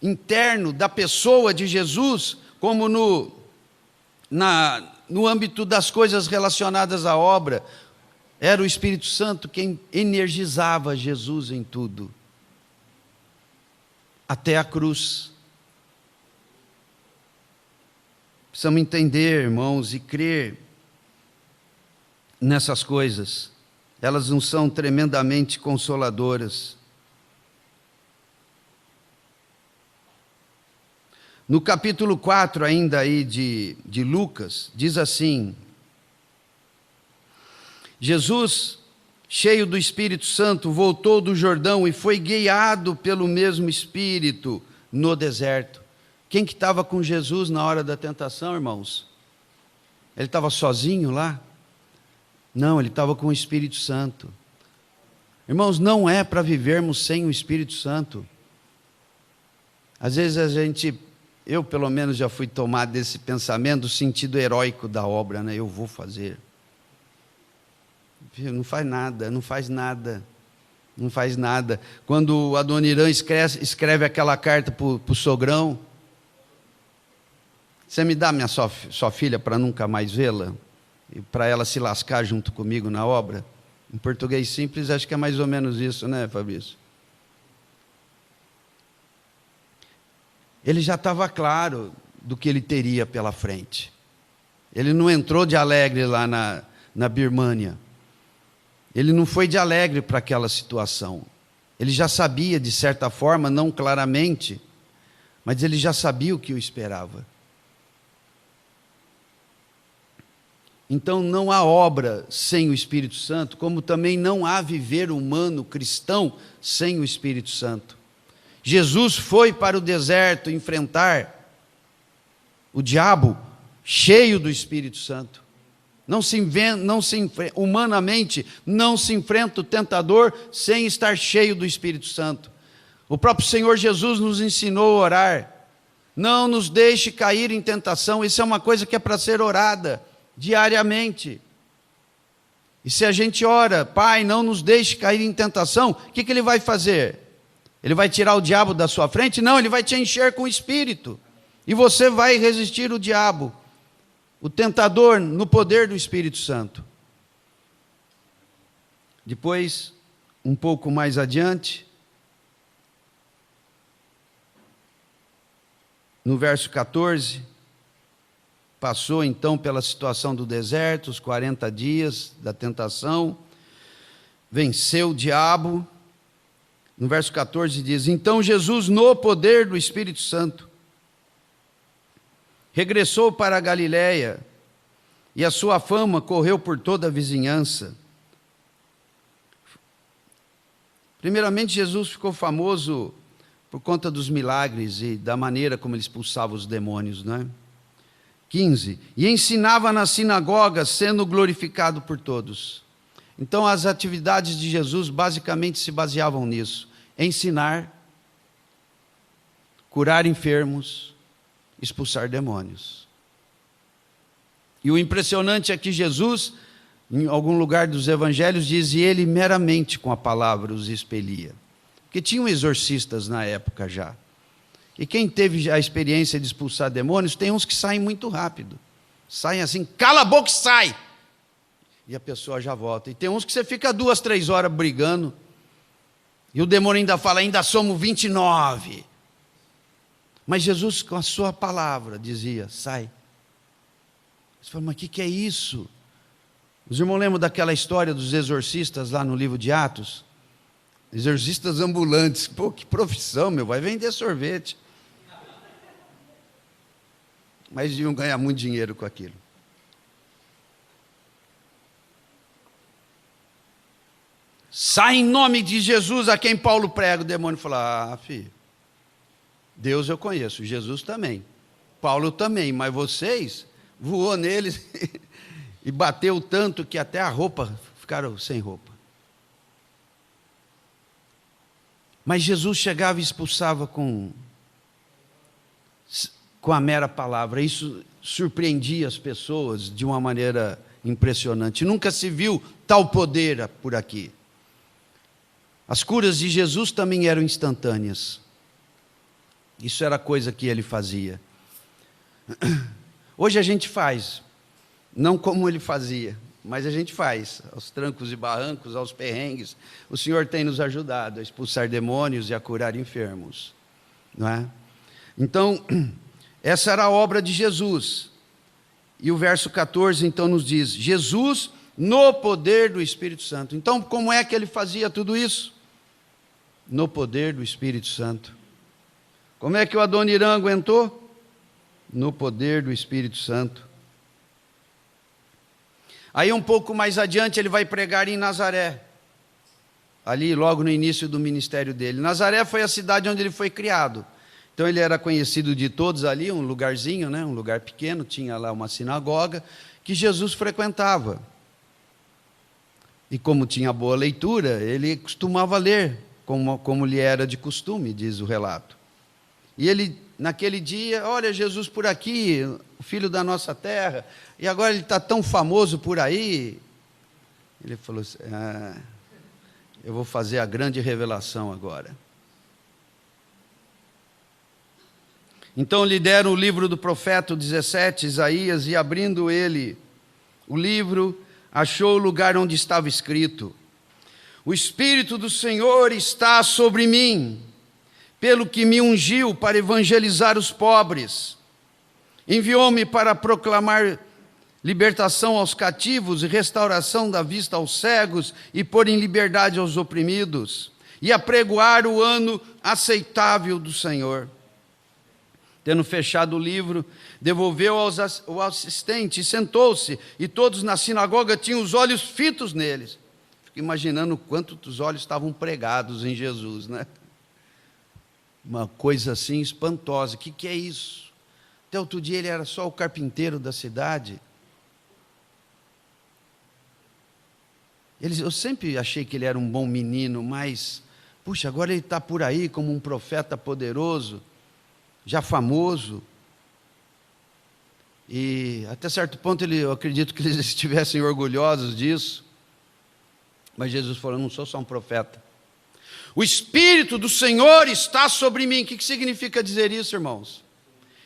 interno da pessoa de Jesus, como no âmbito das coisas relacionadas à obra. Era o Espírito Santo quem energizava Jesus em tudo, até a cruz. Precisamos entender, irmãos, e crer nessas coisas. Elas não são tremendamente consoladoras. No capítulo 4 ainda aí de Lucas, diz assim: Jesus, cheio do Espírito Santo, voltou do Jordão e foi guiado pelo mesmo Espírito no deserto. Quem que estava com Jesus na hora da tentação, irmãos? Ele estava sozinho lá? Não, ele estava com o Espírito Santo. Irmãos, não é para vivermos sem o Espírito Santo. Às vezes eu pelo menos já fui tomado desse pensamento, do sentido heróico da obra, né? Eu vou fazer. Não faz nada, não faz nada, não faz nada. Quando Adoniran escreve aquela carta para o sogrão, você me dá minha sua filha para nunca mais vê-la? E para ela se lascar junto comigo na obra? Em português simples, acho que é mais ou menos isso, né, Fabrício? Ele já estava claro do que ele teria pela frente. Ele não entrou de alegre lá na Birmânia. Ele não foi de alegre para aquela situação. Ele já sabia, de certa forma, não claramente, mas ele já sabia o que o esperava. Então não há obra sem o Espírito Santo, como também não há viver humano cristão sem o Espírito Santo. Jesus foi para o deserto enfrentar o diabo cheio do Espírito Santo. Humanamente, não se enfrenta o tentador sem estar cheio do Espírito Santo. O próprio Senhor Jesus nos ensinou a orar. Não nos deixe cair em tentação. Isso é uma coisa que é para ser orada diariamente. E se a gente ora, Pai, não nos deixe cair em tentação, o que Ele vai fazer? Ele vai tirar o diabo da sua frente? Não, Ele vai te encher com o Espírito. E você vai resistir o diabo, o tentador, no poder do Espírito Santo. Depois, um pouco mais adiante, no verso 14, passou então pela situação do deserto, os 40 dias da tentação, venceu o diabo. No verso 14 diz: então Jesus, no poder do Espírito Santo, regressou para a Galiléia, e a sua fama correu por toda a vizinhança. Primeiramente, Jesus ficou famoso por conta dos milagres e da maneira como ele expulsava os demônios, né? 15. E ensinava nas sinagogas, sendo glorificado por todos. Então, as atividades de Jesus basicamente se baseavam nisso: ensinar, curar enfermos, expulsar demônios. E o impressionante é que Jesus, em algum lugar dos evangelhos, diz: e ele meramente com a palavra os expelia. Porque tinham exorcistas na época já. E quem teve a experiência de expulsar demônios, tem uns que saem muito rápido. Saem assim, cala a boca e sai! E a pessoa já volta. E tem uns que você fica 2, 3 horas brigando, e o demônio ainda fala: ainda somos 29. Mas Jesus, com a sua palavra, dizia: sai. Você fala: mas o que é isso? Os irmãos lembram daquela história dos exorcistas lá no livro de Atos? Exorcistas ambulantes. Pô, que profissão, meu, vai vender sorvete. Mas iam ganhar muito dinheiro com aquilo. Sai em nome de Jesus, a quem Paulo prega. O demônio fala: ah, filho, Deus eu conheço, Jesus também, Paulo também, mas vocês, voou neles e bateu tanto que até a roupa, ficaram sem roupa. Mas Jesus chegava e expulsava com a mera palavra. Isso surpreendia as pessoas de uma maneira impressionante. Nunca se viu tal poder por aqui. As curas de Jesus também eram instantâneas. Isso era coisa que ele fazia. Hoje a gente faz, não como ele fazia, mas a gente faz, aos trancos e barrancos, aos perrengues. O Senhor tem nos ajudado a expulsar demônios e a curar enfermos, não é? Então, essa era a obra de Jesus. E o verso 14 então nos diz: Jesus no poder do Espírito Santo. Então, como é que ele fazia tudo isso? No poder do Espírito Santo. Como é que o Adoniran aguentou? No poder do Espírito Santo. Aí um pouco mais adiante ele vai pregar em Nazaré, ali logo no início do ministério dele. Nazaré foi a cidade onde ele foi criado. Então ele era conhecido de todos ali, um lugarzinho, né? Um lugar pequeno, tinha lá uma sinagoga que Jesus frequentava. E como tinha boa leitura, ele costumava ler, como lhe era de costume, diz o relato. E ele, naquele dia: olha, Jesus por aqui, o filho da nossa terra, e agora ele está tão famoso por aí. Ele falou assim: eu vou fazer a grande revelação agora. Então lhe deram o livro do profeta 17, Isaías, e abrindo ele o livro, achou o lugar onde estava escrito: o Espírito do Senhor está sobre mim, pelo que me ungiu para evangelizar os pobres, enviou-me para proclamar libertação aos cativos e restauração da vista aos cegos e pôr em liberdade aos oprimidos, e apregoar o ano aceitável do Senhor. Tendo fechado o livro, devolveu ao assistente e sentou-se, e todos na sinagoga tinham os olhos fitos neles. Fico imaginando quantos olhos estavam pregados em Jesus, né? Uma coisa assim espantosa. O que é isso? Até outro dia ele era só o carpinteiro da cidade. Eu sempre achei que ele era um bom menino, mas, puxa, agora ele está por aí como um profeta poderoso, já famoso. E até certo ponto eu acredito que eles estivessem orgulhosos disso. Mas Jesus falou: eu não sou só um profeta. O Espírito do Senhor está sobre mim. O que significa dizer isso, irmãos?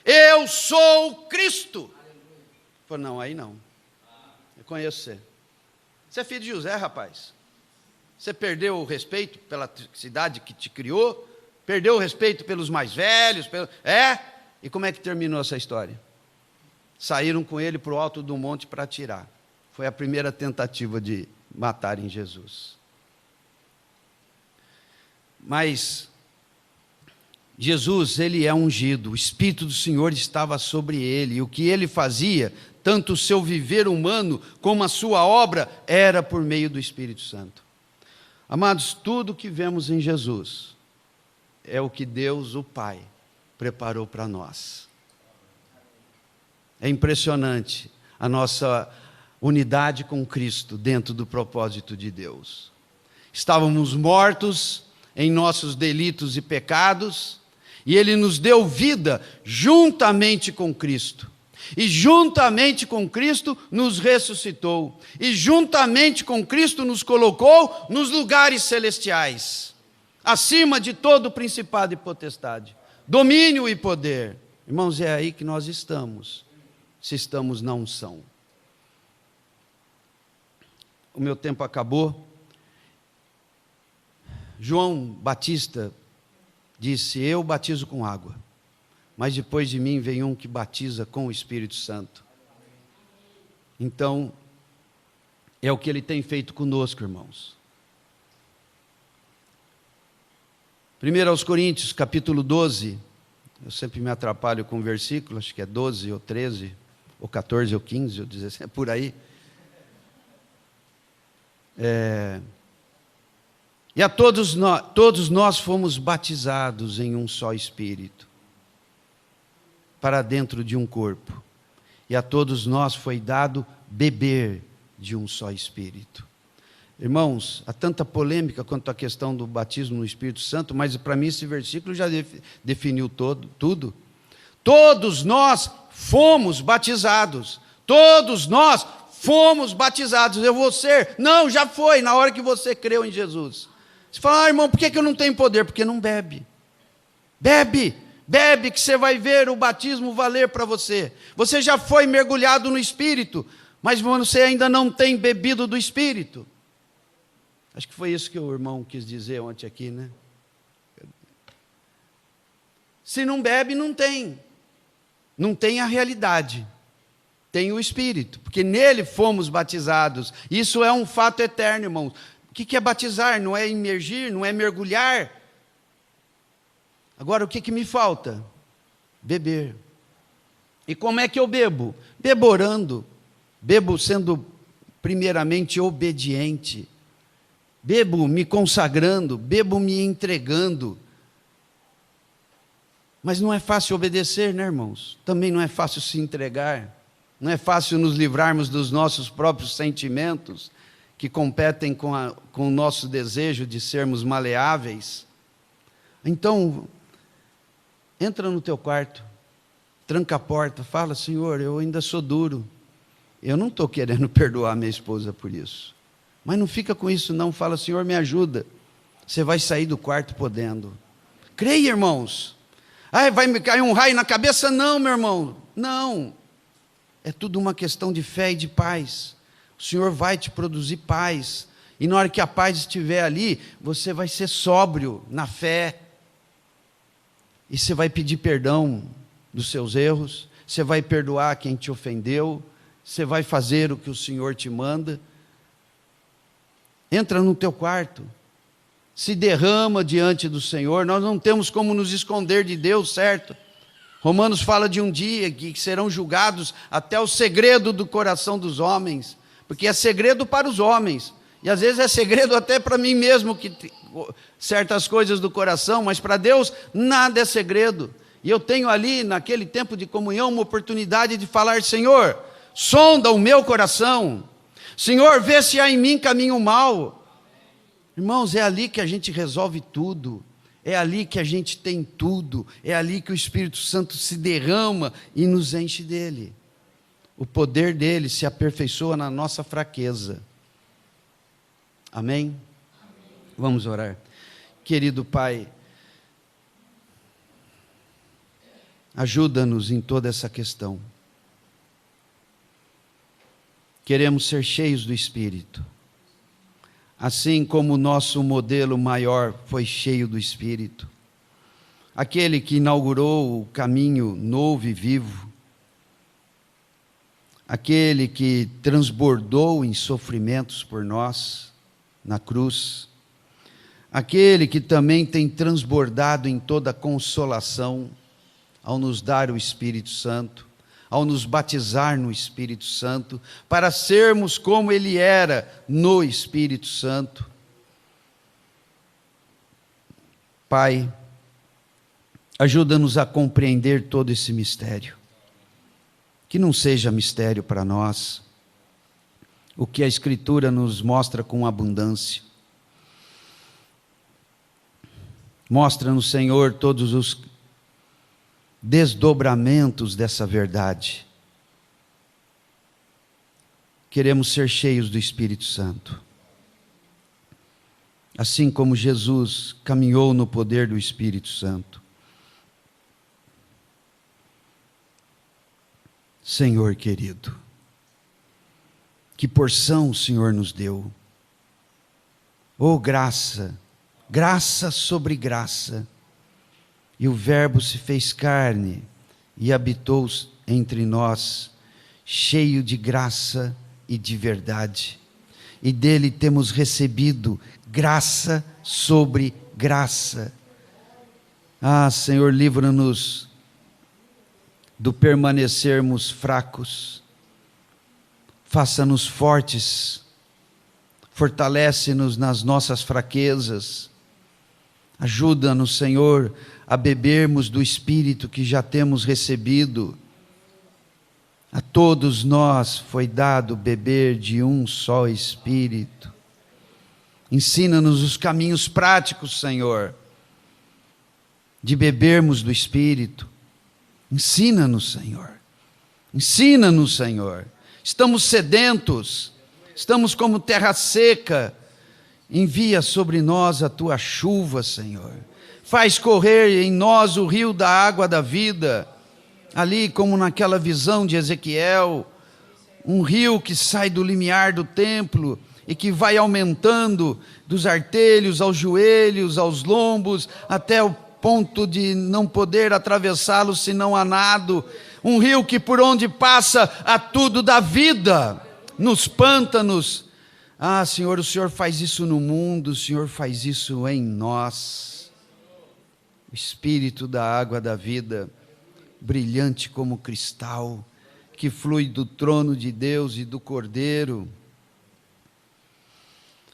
Eu sou Cristo. Falei: não, aí não. Eu conheço você. Você é filho de José, rapaz. Você perdeu o respeito pela cidade que te criou, perdeu o respeito pelos mais velhos. E como é que terminou essa história? saíram com ele para o alto do monte para atirar. Foi a primeira tentativa de matarem Jesus. Mas Jesus, ele é ungido, o Espírito do Senhor estava sobre ele, e o que ele fazia, tanto o seu viver humano como a sua obra, era por meio do Espírito Santo. Amados, tudo que vemos em Jesus é o que Deus, o Pai, preparou para nós. É impressionante a nossa unidade com Cristo dentro do propósito de Deus. Estávamos mortos em nossos delitos e pecados, e Ele nos deu vida juntamente com Cristo. E juntamente com Cristo nos ressuscitou. E juntamente com Cristo nos colocou nos lugares celestiais, acima de todo principado e potestade, domínio e poder. Irmãos, é aí que nós estamos, se estamos na unção. O meu tempo acabou. João Batista disse: eu batizo com água, mas depois de mim vem um que batiza com o Espírito Santo. Então, é o que ele tem feito conosco, irmãos. 1 aos Coríntios, capítulo 12, eu sempre me atrapalho com o versículo, acho que é 12 ou 13, ou 14 ou 15, ou 16, é por aí. E a todos nós fomos batizados em um só Espírito, para dentro de um corpo. E a todos nós foi dado beber de um só Espírito. Irmãos, há tanta polêmica quanto à questão do batismo no Espírito Santo, mas para mim esse versículo já definiu tudo. Todos nós fomos batizados. Todos nós fomos batizados. Eu vou ser? Não, já foi, na hora que você creu em Jesus. Você fala: irmão, por que eu não tenho poder? Porque não bebe. Bebe, que você vai ver o batismo valer para você. Você já foi mergulhado no Espírito, mas você ainda não tem bebido do Espírito. Acho que foi isso que o irmão quis dizer ontem aqui, né? Se não bebe, não tem. Não tem a realidade. Tem o Espírito, porque nele fomos batizados. Isso é um fato eterno, irmãos. O que é batizar? Não é imergir, não é mergulhar. Agora, o que me falta? Beber. E como é que eu bebo? Bebo orando. Bebo sendo primeiramente obediente. Bebo me consagrando. Bebo me entregando. Mas não é fácil obedecer, né, irmãos? Também não é fácil se entregar. Não é fácil nos livrarmos dos nossos próprios sentimentos, que competem com o nosso desejo de sermos maleáveis. Então, entra no teu quarto, tranca a porta, fala: Senhor, eu ainda sou duro, eu não estou querendo perdoar minha esposa por isso, mas não fica com isso não, fala: Senhor, me ajuda. Você vai sair do quarto podendo. Creia, irmãos. Vai me cair um raio na cabeça? Não, meu irmão, não. É tudo uma questão de fé e de paz. O Senhor vai te produzir paz, e na hora que a paz estiver ali, você vai ser sóbrio na fé, e você vai pedir perdão dos seus erros, você vai perdoar quem te ofendeu, você vai fazer o que o Senhor te manda. Entra no teu quarto, se derrama diante do Senhor. Nós não temos como nos esconder de Deus, certo? Romanos fala de um dia que serão julgados até o segredo do coração dos homens, porque é segredo para os homens, e às vezes é segredo até para mim mesmo, certas coisas do coração, mas para Deus nada é segredo. E eu tenho ali, naquele tempo de comunhão, uma oportunidade de falar: Senhor, sonda o meu coração, Senhor, vê se há em mim caminho mau. Irmãos, é ali que a gente resolve tudo, é ali que a gente tem tudo, é ali que o Espírito Santo se derrama e nos enche dele. O poder dele se aperfeiçoa na nossa fraqueza. Amém? Amém? Vamos orar. Querido Pai, ajuda-nos em toda essa questão. Queremos ser cheios do Espírito. Assim como o nosso modelo maior foi cheio do Espírito. Aquele que inaugurou o caminho novo e vivo. aquele que transbordou em sofrimentos por nós na cruz, aquele que também tem transbordado em toda consolação ao nos dar o Espírito Santo, ao nos batizar no Espírito Santo, para sermos como Ele era no Espírito Santo. Pai, ajuda-nos a compreender todo esse mistério, que não seja mistério para nós, o que a Escritura nos mostra com abundância. Mostra-nos, Senhor, todos os desdobramentos dessa verdade. Queremos ser cheios do Espírito Santo. Assim como Jesus caminhou no poder do Espírito Santo. Senhor querido, que porção o Senhor nos deu. Oh, graça, graça sobre graça. E o Verbo se fez carne e habitou entre nós, cheio de graça e de verdade. E dele temos recebido graça sobre graça. Ah, Senhor, livra-nos do permanecermos fracos. Faça-nos fortes. Fortalece-nos nas nossas fraquezas. Ajuda-nos, Senhor, a bebermos do Espírito que já temos recebido. A todos nós foi dado beber de um só Espírito. Ensina-nos os caminhos práticos, Senhor, de bebermos do Espírito. Ensina-nos, Senhor. Ensina-nos, Senhor. Estamos sedentos, estamos como terra seca. Envia sobre nós a tua chuva, Senhor. Faz correr em nós o rio da água da vida. Ali, como naquela visão de Ezequiel, um rio que sai do limiar do templo e que vai aumentando dos artelhos aos joelhos, aos lombos, até o ponto de não poder atravessá-lo senão a nado. Um rio que por onde passa há tudo da vida, nos pântanos. Ah, Senhor, o Senhor faz isso no mundo, o Senhor faz isso em nós. O Espírito da água da vida, brilhante como cristal, que flui do trono de Deus e do Cordeiro.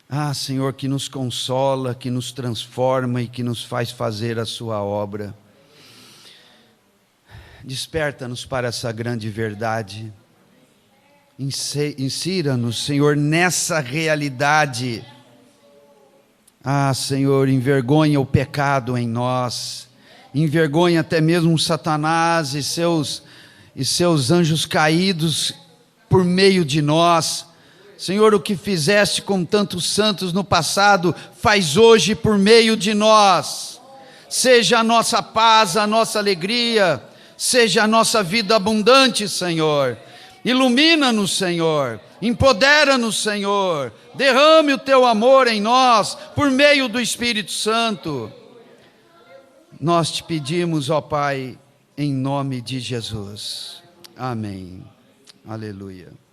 Ah, Senhor, que nos consola, que nos transforma e que nos faz fazer a sua obra. Desperta-nos para essa grande verdade. Insira-nos, Senhor, nessa realidade. Ah, Senhor, envergonha o pecado em nós. Envergonha até mesmo Satanás e seus anjos caídos por meio de nós. Senhor, o que fizeste com tantos santos no passado, faz hoje por meio de nós. Seja a nossa paz, a nossa alegria, seja a nossa vida abundante, Senhor. Ilumina-nos, Senhor, empodera-nos, Senhor, derrame o teu amor em nós, por meio do Espírito Santo. Nós te pedimos, ó Pai, em nome de Jesus. Amém. Aleluia.